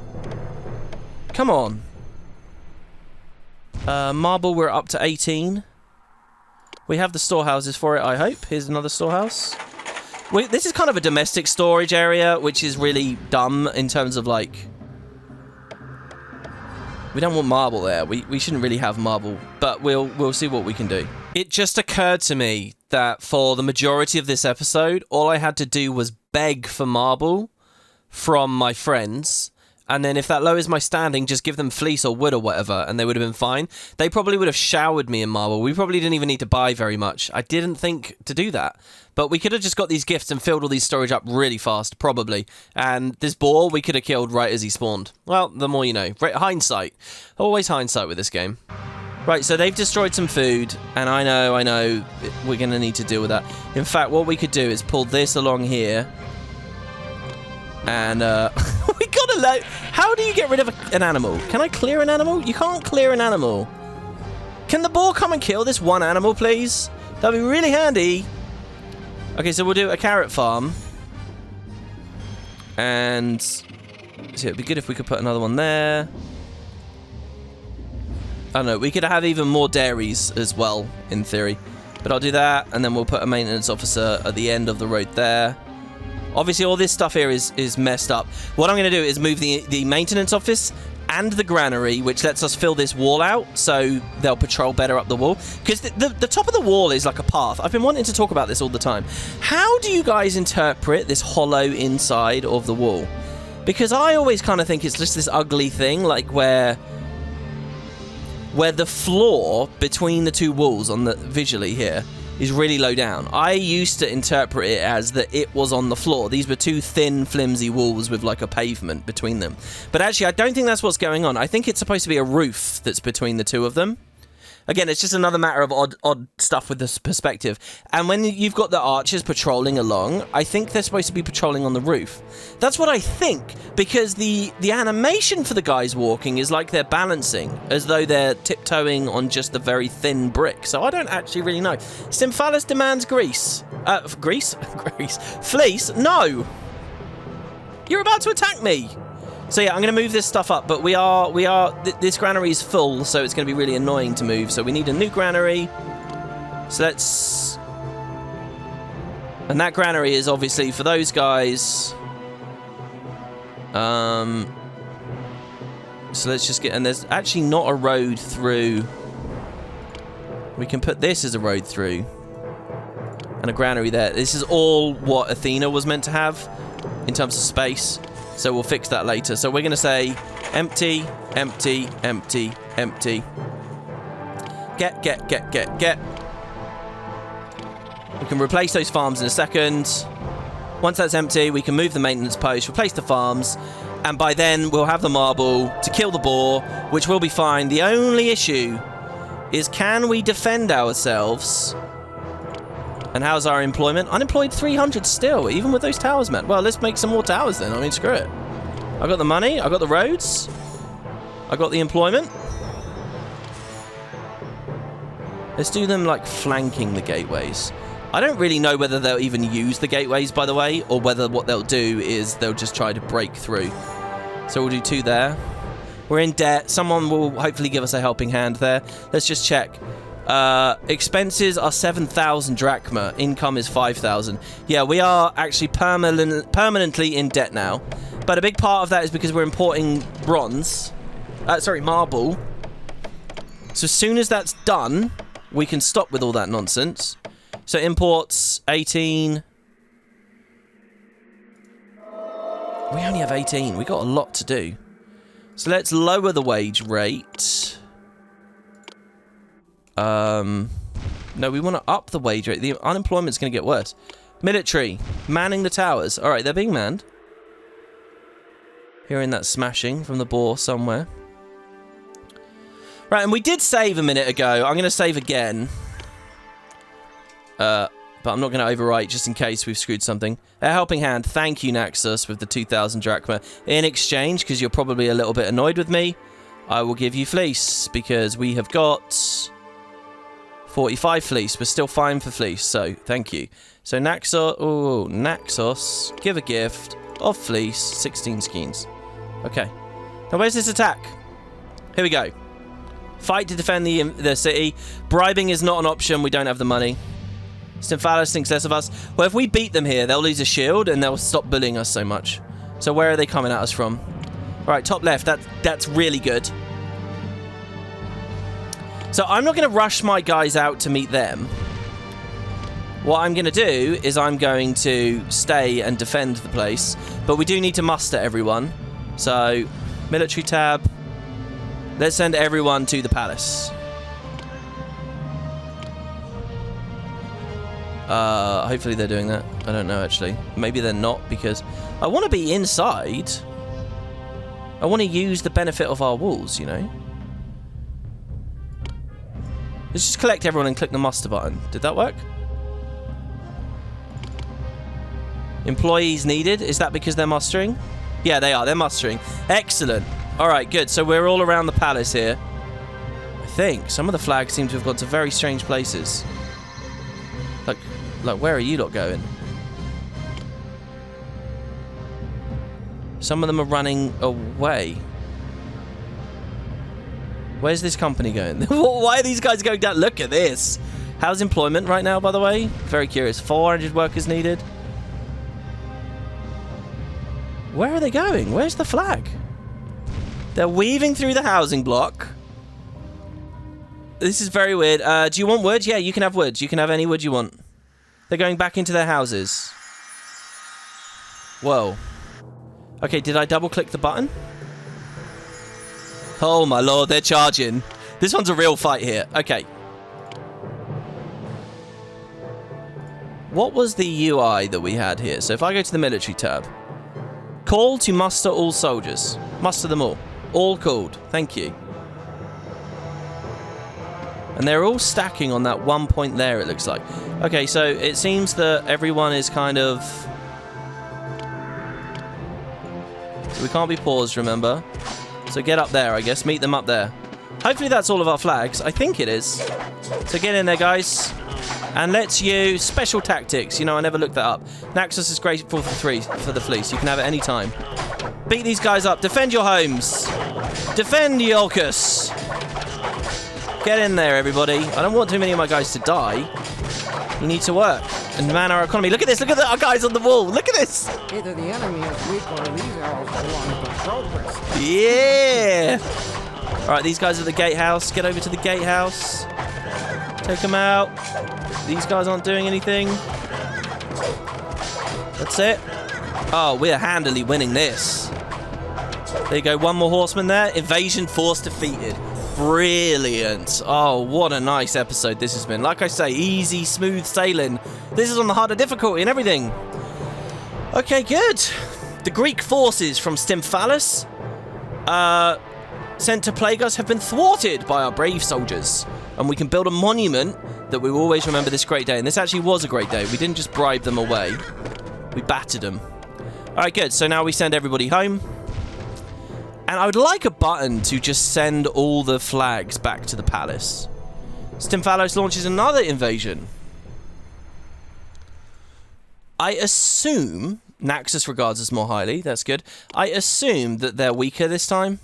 Come on. Marble, we're up to 18. We have the storehouses for it, I hope. Here's another storehouse. This is kind of a domestic storage area, which is really dumb in terms of, like... We don't want marble there. We shouldn't really have marble, but we'll see what we can do. It just occurred to me that for the majority of this episode, all I had to do was beg for marble from my friends. And then if that lowers my standing, just give them fleece or wood or whatever, and they would have been fine. They probably would have showered me in marble. We probably didn't even need to buy very much. I didn't think to do that. But we could have just got these gifts and filled all these storage up really fast, probably. And this boar, we could have killed right as he spawned. Well, the more you know. Hindsight. Always hindsight with this game. Right, so they've destroyed some food, and I know, we're going to need to deal with that. In fact, what we could do is pull this along here. And, we gotta let... How do you get rid of an animal? Can I clear an animal? You can't clear an animal. Can the boar come and kill this one animal, please? That'd be really handy. Okay, so we'll do a carrot farm. And... so it'd be good if we could put another one there. I don't know, we could have even more dairies as well, in theory. But I'll do that, and then we'll put a maintenance officer at the end of the road there. Obviously, all this stuff here is messed up. What I'm going to do is move the maintenance office and the granary, which lets us fill this wall out, so they'll patrol better up the wall. Because the top of the wall is like a path. I've been wanting to talk about this all the time. How do you guys interpret this hollow inside of the wall? Because I always kind of think it's just this ugly thing, like where the floor between the two walls on the visually here is really low down. I used to interpret it as that it was on the floor. These were two thin, flimsy walls with like a pavement between them. But actually, I don't think that's what's going on. I think it's supposed to be a roof that's between the two of them. Again, it's just another matter of odd stuff with this perspective. And when you've got the archers patrolling along, I think they're supposed to be patrolling on the roof. That's what I think, because the animation for the guys walking is like they're balancing, as though they're tiptoeing on just a very thin brick. So I don't actually really know. Stymphalis demands grease. Grease? Grease. Fleece? No! You're about to attack me! So yeah, I'm going to move this stuff up, but this granary is full, so it's going to be really annoying to move. So we need a new granary. So let's... and that granary is obviously for those guys. So let's just get... and there's actually not a road through. We can put this as a road through. And a granary there. This is all what Athena was meant to have in terms of space. So we'll fix that later. So we're going to say empty, empty, empty, empty. Get. We can replace those farms in a second. Once that's empty, we can move the maintenance post, replace the farms, and by then we'll have the marble to kill the boar, which will be fine. The only issue is, can we defend ourselves? And how's our employment? Unemployed 300 still, even with those towers, man. Well, let's make some more towers then. I mean, screw it. I got the money. I got the roads. I got the employment. Let's do them, like, flanking the gateways. I don't really know whether they'll even use the gateways, by the way, or whether what they'll do is they'll just try to break through. So we'll do 2 there. We're in debt. Someone will hopefully give us a helping hand there. Let's just check. Expenses are 7,000 drachma. Income is 5,000. Yeah, we are actually permanently in debt now. But a big part of that is because we're importing marble. So as soon as that's done, we can stop with all that nonsense. So imports 18. We only have 18. We got a lot to do. So let's lower the wage rate. No, we want to up the wage rate. The unemployment's going to get worse. Military. Manning the towers. Alright, they're being manned. Hearing that smashing from the boar somewhere. Right, and we did save a minute ago. I'm going to save again. But I'm not going to overwrite just in case we've screwed something. A helping hand. Thank you, Naxos, with the 2,000 drachma. In exchange, because you're probably a little bit annoyed with me, I will give you fleece, because we have got 45 fleece. We're still fine for fleece, so thank you. So Naxos, give a gift of fleece, 16 skeins. Okay. Now where's this attack? Here we go. Fight to defend the city. Bribing is not an option. We don't have the money. Stymphalis thinks less of us. Well, if we beat them here, they'll lose a shield and they'll stop bullying us so much. So where are they coming at us from? All right, top left. That's really good. So I'm not going to rush my guys out to meet them. What I'm going to do is I'm going to stay and defend the place, but we do need to muster everyone. So, military tab. Let's send everyone to the palace. Hopefully they're doing that. I don't know, actually. Maybe they're not, because I want to be inside. I want to use the benefit of our walls, you know? Let's just collect everyone and click the muster button. Did that work? Employees needed. Is that because they're mustering? Yeah, they are. They're mustering. Excellent. All right, good. So we're all around the palace here. I think some of the flags seem to have gone to very strange places. Like, where are you lot going? Some of them are running away. Where's this company going? Why are these guys going down? Look at this. How's employment right now, by the way? Very curious. 400 workers needed. Where are they going? Where's the flag? They're weaving through the housing block. This is very weird. Do you want wood? Yeah, you can have wood. You can have any wood you want. They're going back into their houses. Whoa. Okay, did I double-click the button? Oh, my lord, they're charging. This one's a real fight here. Okay. What was the UI that we had here? So if I go to the military tab. Call to muster all soldiers. Muster them all. All called. Thank you. And they're all stacking on that one point there, it looks like. Okay, so it seems that everyone is kind of... So we can't be paused, remember? So get up there, I guess. Meet them up there. Hopefully that's all of our flags. I think it is. So get in there, guys. And let's use special tactics. You know, I never looked that up. Naxos is grateful for the fleece. You can have it any time. Beat these guys up. Defend your homes. Defend Iolcus. Get in there, everybody. I don't want too many of my guys to die. You need to work and man our economy. Look at this. Look at our guys on the wall. Look at this. Either the enemy is weak or these arrows belong to progress. Yeah. All right, these guys are the gatehouse. Get over to the gatehouse. Take them out. These guys aren't doing anything. That's it. Oh, we're handily winning this. There you go. One more horseman there. Invasion force defeated. Brilliant. Oh, what a nice episode this has been. Like I say, easy, smooth sailing. This is on the harder difficulty and everything. Okay, good. The Greek forces from Stymphalus sent to plague us have been thwarted by our brave soldiers. And we can build a monument that we will always remember this great day. And this actually was a great day. We didn't just bribe them away. We battered them. All right, good. So now we send everybody home. And I would like a button to just send all the flags back to the palace. Stymphalus launches another invasion. I assume Naxos regards us more highly. That's good. I assume that they're weaker this time.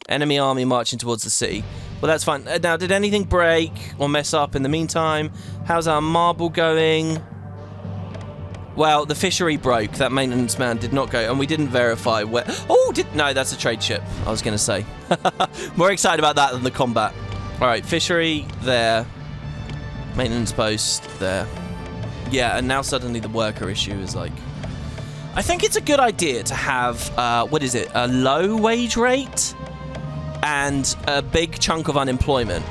Enemy army marching towards the city. Well, that's fine. Now, did anything break or mess up in the meantime? How's our marble going? Well, the fishery broke. That maintenance man did not go, and we didn't verify where... Oh, no, that's a trade ship, I was going to say. More excited about that than the combat. All right, fishery there. Maintenance post there. Yeah, and now suddenly the worker issue is like... I think it's a good idea to have, what is it, a low wage rate and a big chunk of unemployment.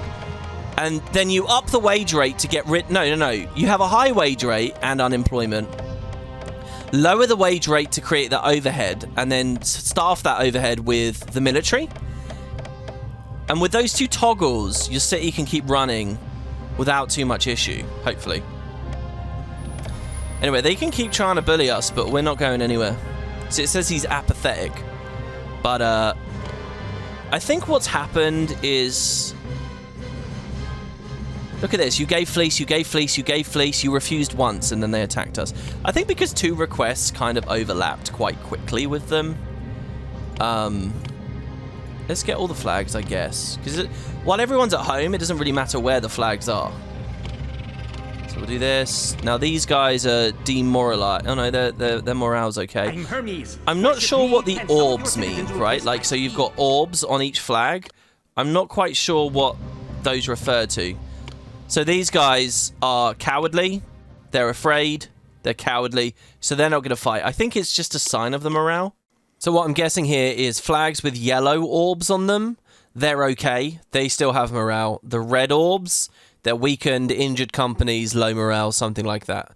And then you up the wage rate to get rid... No. You have a high wage rate and unemployment. Lower the wage rate to create that overhead, and then staff that overhead with the military. And with those two toggles, your city can keep running without too much issue, hopefully. Anyway, they can keep trying to bully us, but we're not going anywhere. So it says he's apathetic. But, I think what's happened is... Look at this. You gave fleece, you gave fleece, you gave fleece. You refused once, and then they attacked us. I think because two requests kind of overlapped quite quickly with them. Let's get all the flags, I guess. Because while everyone's at home, it doesn't really matter where the flags are. So we'll do this. Now, these guys are demoralized. Oh, no, their morale's okay. I'm not sure what the orbs mean, right? Like, so you've got orbs on each flag. I'm not quite sure what those refer to. So these guys are cowardly, They're afraid. They're cowardly. So they're not going to fight. I think it's just a sign of the morale. So what I'm guessing here is flags with yellow orbs on them. They're okay. They still have morale. The red orbs, they're weakened, injured companies, low morale, something like that.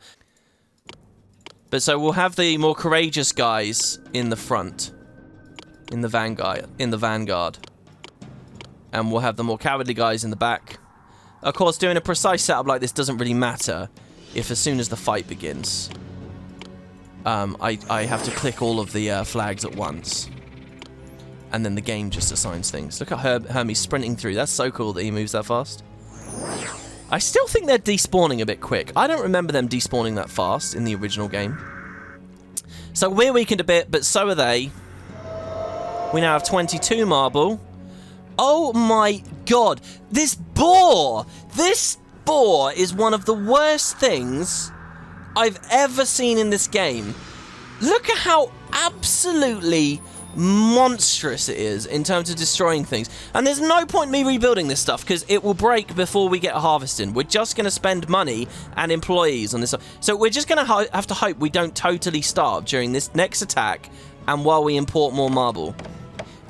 But so we'll have the more courageous guys in the front, in the vanguard, and we'll have the more cowardly guys in the back. Of course, doing a precise setup like this doesn't really matter if as soon as the fight begins, I have to click all of the flags at once, and then the game just assigns things. Look at Hermes sprinting through. That's so cool that he moves that fast. I still think they're despawning a bit quick. I don't remember them despawning that fast in the original game. So we're weakened a bit, but so are they. We now have 22 marble. Oh my god. This boar! This boar is one of the worst things I've ever seen in this game. Look at how absolutely monstrous it is in terms of destroying things. And there's no point me rebuilding this stuff because it will break before we get harvesting. We're just going to spend money and employees on this stuff. So we're just going to have to hope we don't totally starve during this next attack and while we import more marble.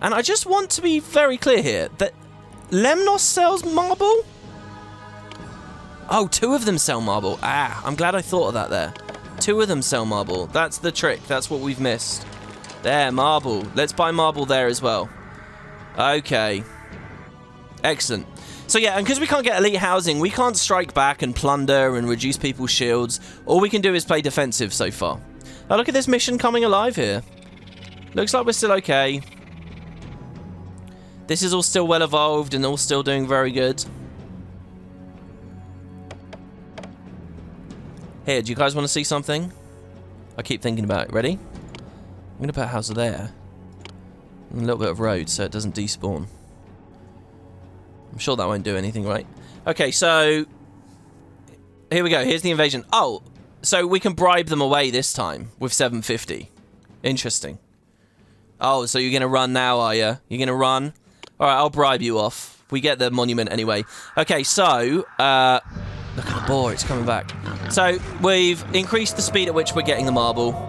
And I just want to be very clear here that Lemnos sells marble? Oh, 2 of them sell marble. Ah, I'm glad I thought of that there. 2 of them sell marble. That's the trick. That's what we've missed. There, marble. Let's buy marble there as well. Okay. Excellent. So yeah, and because we can't get elite housing, we can't strike back and plunder and reduce people's shields. All we can do is play defensive so far. Now look at this mission coming alive here. Looks like we're still okay. This is all still well evolved and all still doing very good. Here, do you guys want to see something? I keep thinking about it. Ready? I'm going to put a house there. And a little bit of road so it doesn't despawn. I'm sure that won't do anything, right? Okay, so... here we go. Here's the invasion. Oh, so we can bribe them away this time with 750. Interesting. Oh, so you're going to run now, are you? You're going to run? Alright, I'll bribe you off. We get the monument anyway. Okay, so... look at the boar. It's coming back. So, we've increased the speed at which we're getting the marble.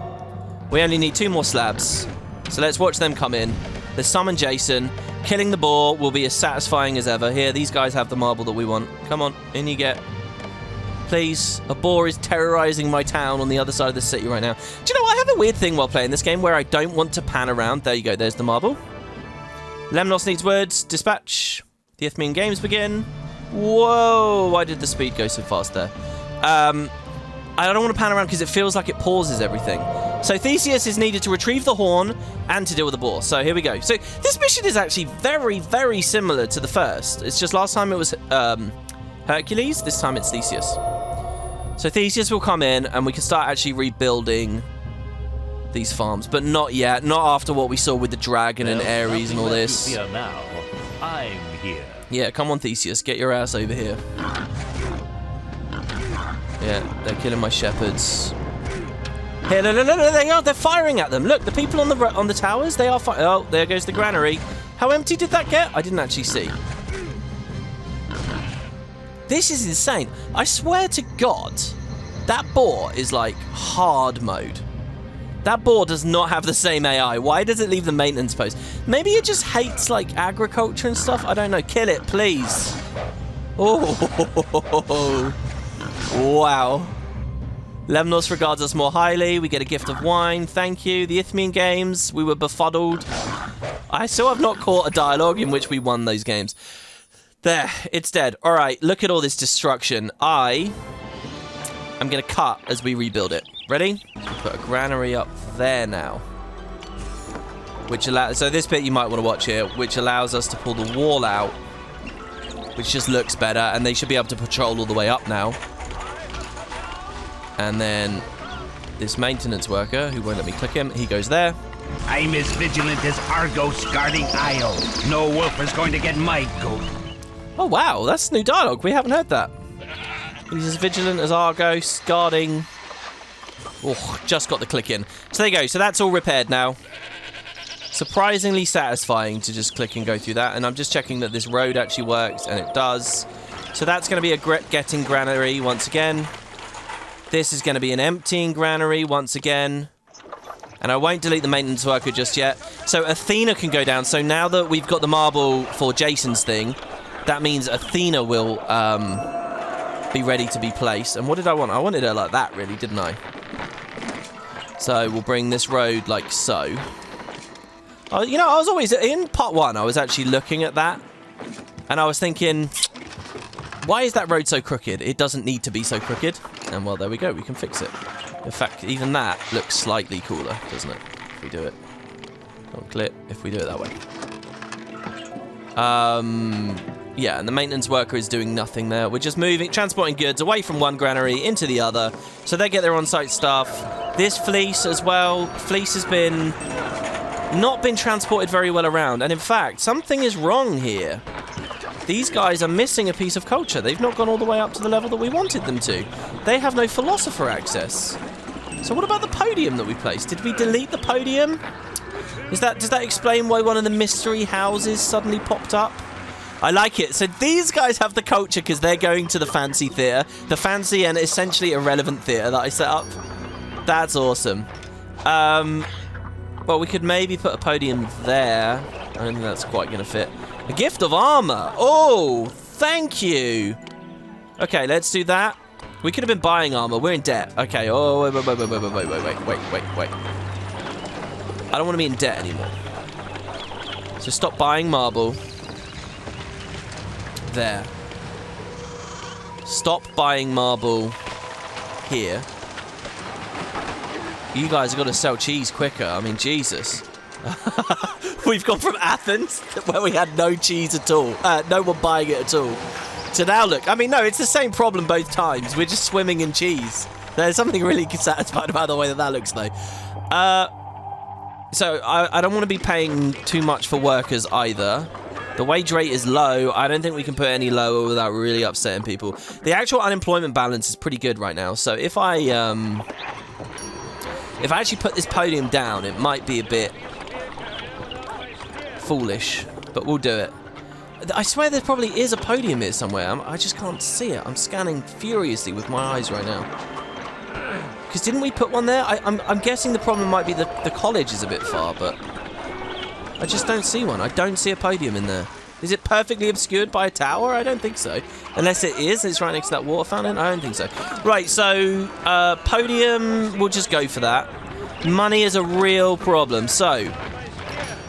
We only need 2 more slabs. So let's watch them come in. Let's summon Jason. Killing the boar will be as satisfying as ever. Here, these guys have the marble that we want. Come on, in you get. Please. A boar is terrorizing my town on the other side of the city right now. Do you know, I have a weird thing while playing this game where I don't want to pan around. There you go, there's the marble. Lemnos needs words. Dispatch. The Isthmian games begin. Whoa, why did the speed go so fast there? I don't want to pan around because it feels like it pauses everything. So Theseus is needed to retrieve the horn and to deal with the boar. So here we go. So this mission is actually very, very similar to the first. It's just last time it was Hercules. This time it's Theseus. So Theseus will come in and we can start actually rebuilding these farms. But not yet. Not after what we saw with the dragon and Ares and all this. Here now. I'm here. Yeah, come on Theseus. Get your ass over here. Yeah, they're killing my shepherds. Here, look, they're firing at them. Look, the people on the towers, they are firing. Oh, there goes the granary. How empty did that get? I didn't actually see. This is insane. I swear to God, that boar is like hard mode. That boar does not have the same AI. Why does it leave the maintenance post? Maybe it just hates like agriculture and stuff. I don't know. Kill it, please. Oh. Wow. Lemnos regards us more highly. We get a gift of wine. Thank you. The Isthmian games. We were befuddled. I still have not caught a dialogue in which we won those games. There. It's dead. All right. Look at all this destruction. I'm going to cut as we rebuild it. Ready? Put a granary up there now. Which allows... so this bit you might want to watch here. Which allows us to pull the wall out. Which just looks better. And they should be able to patrol all the way up now. And then this maintenance worker, who won't let me click him, he goes there. I'm as vigilant as Argos guarding Io. No wolf is going to get my goat. Oh, wow, that's new dialogue. We haven't heard that. He's as vigilant as Argos guarding... oh, just got the click in. So there you go. So that's all repaired now. Surprisingly satisfying to just click and go through that. And I'm just checking that this road actually works, and it does. So that's going to be a getting granary once again. This is going to be an emptying granary once again. And I won't delete the maintenance worker just yet. So Athena can go down. So now that we've got the marble for Jason's thing, that means Athena will be ready to be placed. And what did I want? I wanted her like that, really, didn't I? So we'll bring this road like so. You know, I was always, in part 1, I was actually looking at that. And I was thinking, why is that road so crooked? It doesn't need to be so crooked. And well, there we go, we can fix it. In fact, even that looks slightly cooler, doesn't it? If we do it. Don't clip, if we do it that way. Yeah, and the maintenance worker is doing nothing there. We're just moving, transporting goods away from one granary into the other. So they get their on-site stuff. This fleece as well. Fleece has not been transported very well around. And in fact, something is wrong here. These guys are missing a piece of culture. They've not gone all the way up to the level that we wanted them to. They have no philosopher access. So what about the podium that we placed? Did we delete the podium? Does that explain why one of the mystery houses suddenly popped up? I like it. So these guys have the culture because they're going to the fancy theatre. The fancy and essentially irrelevant theatre that I set up. That's awesome. Well, we could maybe put a podium there. I don't think that's quite going to fit. A gift of armor. Oh, thank you. Okay, let's do that. We could have been buying armor. We're in debt. Okay. Oh, wait. I don't want to be in debt anymore. So stop buying marble. There. Stop buying marble here. You guys have got to sell cheese quicker. I mean, Jesus. We've gone from Athens, where we had no cheese at all, no one buying it at all, to now look. I mean, no, it's the same problem both times. We're just swimming in cheese. There's something really satisfying about the way that looks, though. So I don't want to be paying too much for workers either. The wage rate is low. I don't think we can put any lower without really upsetting people. The actual unemployment balance is pretty good right now. So if I actually put this podium down, it might be a bit foolish, but we'll do it. I swear there probably is a podium here somewhere. I just can't see it. I'm scanning furiously with my eyes right now. Because didn't we put one there? I'm guessing the problem might be the college is a bit far, but I just don't see one. I don't see a podium in there. Is it perfectly obscured by a tower? I don't think so. Unless it is, it's right next to that water fountain. I don't think so. Right, so podium, we'll just go for that. Money is a real problem. So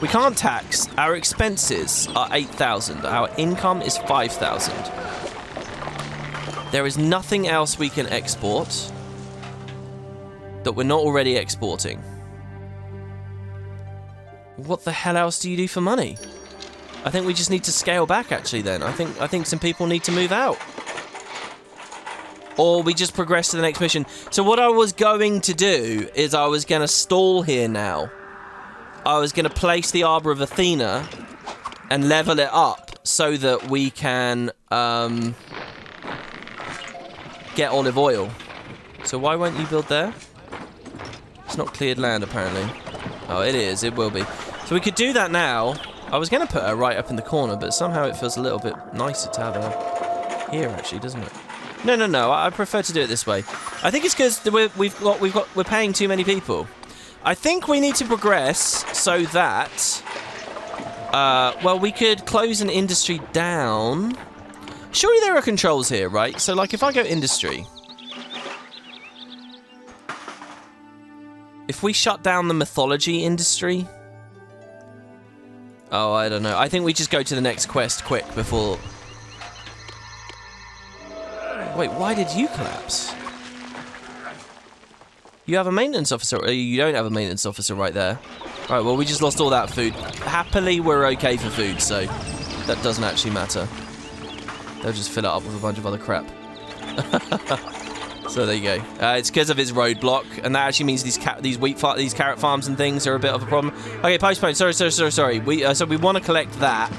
we can't tax. Our expenses are 8,000. Our income is 5,000. There is nothing else we can export that we're not already exporting. What the hell else do you do for money? I think we just need to scale back, actually, then. I think some people need to move out. Or we just progress to the next mission. So what I was going to do is I was going to stall here now. I was going to place the Arbor of Athena and level it up so that we can get olive oil. So why won't you build there? It's not cleared land, apparently. Oh, it is. It will be. So we could do that now. I was going to put her right up in the corner, but somehow it feels a little bit nicer to have her here, actually, doesn't it? No. I prefer to do it this way. I think it's because we're paying too many people. I think we need to progress so that, well, we could close an industry down. Surely there are controls here, right? So, like, if I go industry, if we shut down the mythology industry. Oh, I don't know. I think we just go to the next quest quick before... Wait, why did you collapse? You have a maintenance officer, or you don't have a maintenance officer right there. Alright, well, we just lost all that food. Happily, we're okay for food, so that doesn't actually matter. They'll just fill it up with a bunch of other crap. So there you go. It's because of his roadblock, and that actually means these carrot farms and things are a bit of a problem. Okay, postpone. Sorry. So we want to collect that.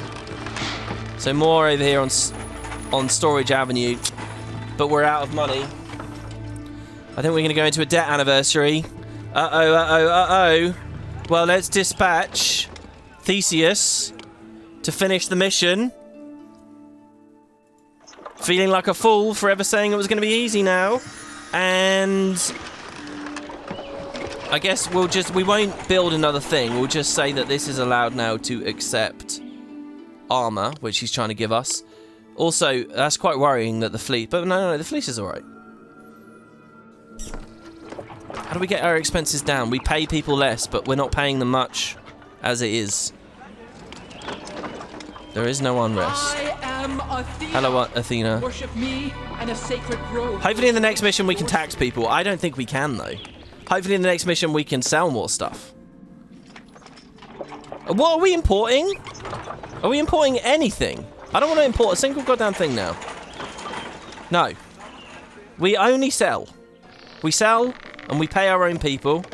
So more over here on Storage Avenue, but we're out of money. I think we're going to go into a debt anniversary. Uh-oh. Well, let's dispatch Theseus to finish the mission. Feeling like a fool for ever saying it was going to be easy now. And I guess we won't build another thing. We'll just say that this is allowed now to accept armor, which he's trying to give us. Also, that's quite worrying that the fleet... But no, the fleet is alright. How do we get our expenses down? We pay people less, but we're not paying them much as it is. There is no unrest. I am Athena. Hello, Athena. Worship me and a sacred grove. Hopefully in the next mission we can tax people. I don't think we can, though. Hopefully in the next mission we can sell more stuff. What are we importing? Are we importing anything? I don't want to import a single goddamn thing now. No. We only sell. We sell and we pay our own people.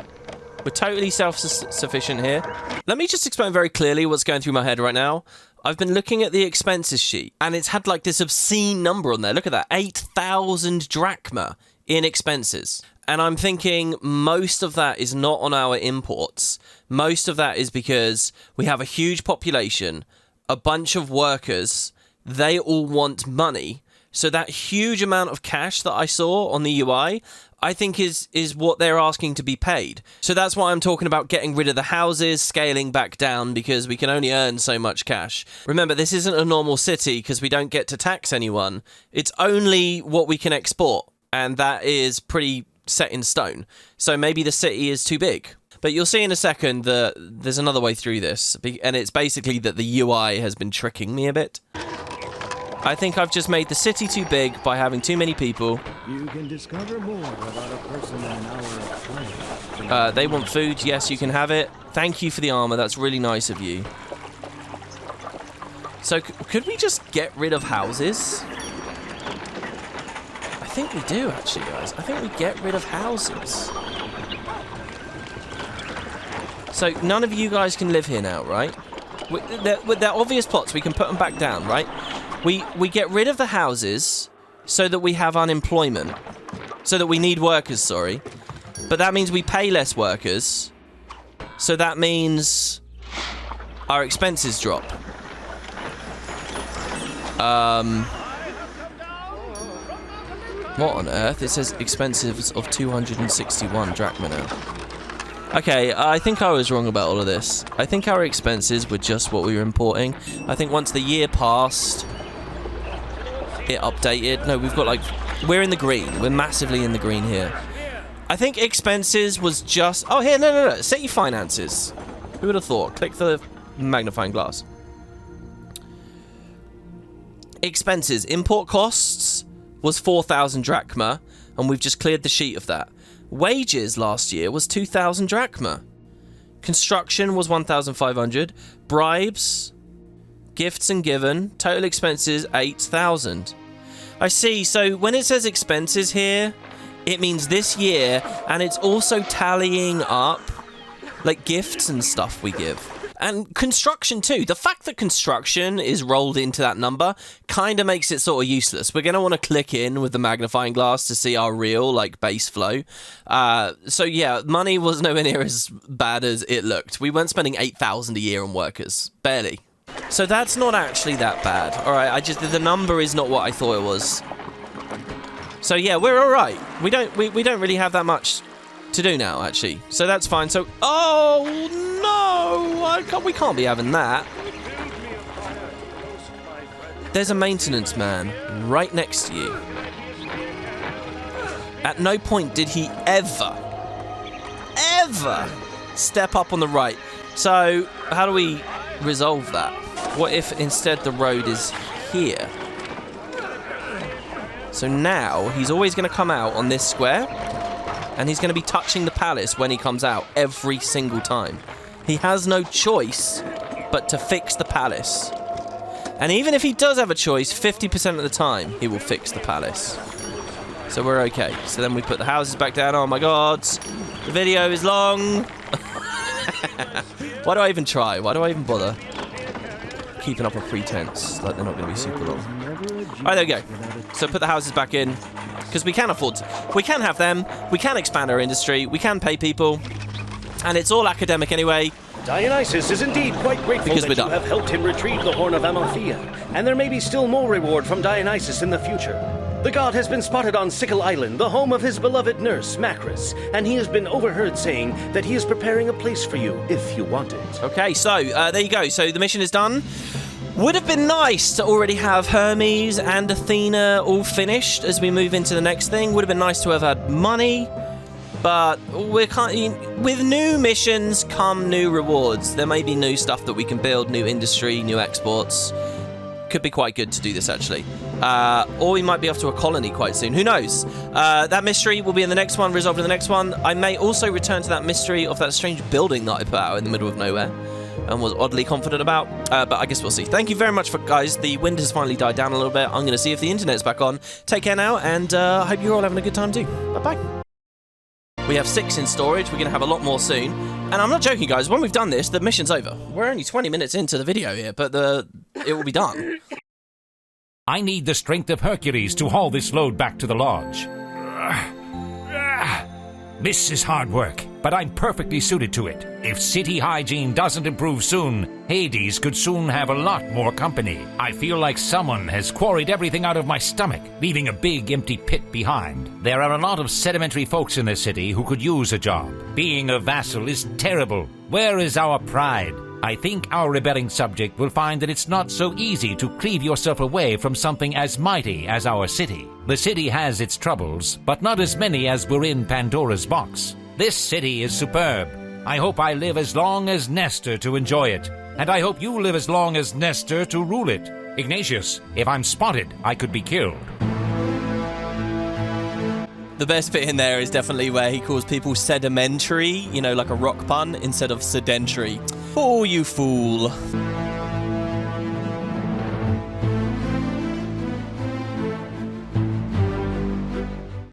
We're totally self-sufficient here. Let me just explain very clearly what's going through my head right now. I've been looking at the expenses sheet, and it's had like this obscene number on there. Look at that, 8,000 drachma in expenses. And I'm thinking most of that is not on our imports. Most of that is because we have a huge population, a bunch of workers, they all want money. So that huge amount of cash that I saw on the UI, I think is what they're asking to be paid. So that's why I'm talking about getting rid of the houses, scaling back down, because we can only earn so much cash. Remember, this isn't a normal city because we don't get to tax anyone. It's only what we can export, and that is pretty set in stone. So maybe the city is too big. But you'll see in a second that there's another way through this, and it's basically that the UI has been tricking me a bit. I think I've just made the city too big by having too many people. You can discover more about a person in an hour of time. They want food. Yes, you can have it. Thank you for the armor. That's really nice of you. So could we just get rid of houses? I think we do, actually, guys. I think we get rid of houses. So none of you guys can live here now, right? With their obvious plots, we can put them back down, right? We get rid of the houses so that we have unemployment. So that we need workers, sorry. But that means we pay less workers. So that means our expenses drop. What on earth? It says expenses of 261 drachma now. Okay, I think I was wrong about all of this. I think our expenses were just what we were importing. I think once the year passed, it updated. No, we've got like... We're in the green. We're massively in the green here. I think expenses was just... Oh, here, no. Set your finances. Who would have thought? Click the magnifying glass. Expenses. Import costs was 4,000 drachma, and we've just cleared the sheet of that. Wages last year was 2,000 drachma. Construction was 1,500. Bribes, gifts and given, total expenses 8,000. I see, so when it says expenses here, it means this year, and it's also tallying up like gifts and stuff we give. And construction too. The fact that construction is rolled into that number kind of makes it sort of useless. We're going to want to click in with the magnifying glass to see our real, like, base flow. So yeah, money was nowhere near as bad as it looked. We weren't spending 8,000 a year on workers. Barely. So that's not actually that bad. All right, the number is not what I thought it was. So yeah, we're all right. We don't really have that much to do now, actually. So that's fine. So, oh no, we can't be having that. There's a maintenance man right next to you. At no point did he ever step up on the right. So how do we resolve that? What if instead the road is here? So now he's always going to come out on this square, and he's going to be touching the palace when he comes out every single time. He has no choice but to fix the palace. And even if he does have a choice, 50% of the time, he will fix the palace. So we're okay. So then we put the houses back down. Oh my god, the video is long. Why do I even try? Why do I even bother keeping up a pretense like they're not going to be super long? Alright, there we go. So put the houses back in, because we can afford to. We can have them, we can expand our industry, we can pay people, and it's all academic anyway. Dionysus is indeed quite grateful that you have helped him retrieve the Horn of Amalthea, and there may be still more reward from Dionysus in the future. The god has been spotted on Sickle Island, the home of his beloved nurse, Macris, and he has been overheard saying that he is preparing a place for you if you want it. Okay, so there you go. So the mission is done. Would have been nice to already have Hermes and Athena all finished as we move into the next thing. Would have been nice to have had money. But with new missions come new rewards. There may be new stuff that we can build, new industry, new exports. Could be quite good to do this, actually. Or we might be off to a colony quite soon. Who knows? That mystery will be in the next one, resolved in the next one. I may also return to that mystery of that strange building that I put out in the middle of nowhere and was oddly confident about. But I guess we'll see. Thank you very much, guys. The wind has finally died down a little bit. I'm going to see if the internet's back on. Take care now, and I hope you're all having a good time too. Bye-bye. We have 6 in storage. We're going to have a lot more soon. And I'm not joking, guys. When we've done this, the mission's over. We're only 20 minutes into the video here, but it will be done. I need the strength of Hercules to haul this load back to the lodge. This is hard work, but I'm perfectly suited to it. If city hygiene doesn't improve soon, Hades could soon have a lot more company. I feel like someone has quarried everything out of my stomach, leaving a big empty pit behind. There are a lot of sedimentary folks in this city who could use a job. Being a vassal is terrible. Where is our pride? I think our rebelling subject will find that it's not so easy to cleave yourself away from something as mighty as our city. The city has its troubles, but not as many as were in Pandora's box. This city is superb. I hope I live as long as Nestor to enjoy it, and I hope you live as long as Nestor to rule it. Ignatius, if I'm spotted, I could be killed. The best bit in there is definitely where he calls people sedimentary, you know, like a rock pun, instead of sedentary. Oh, you fool.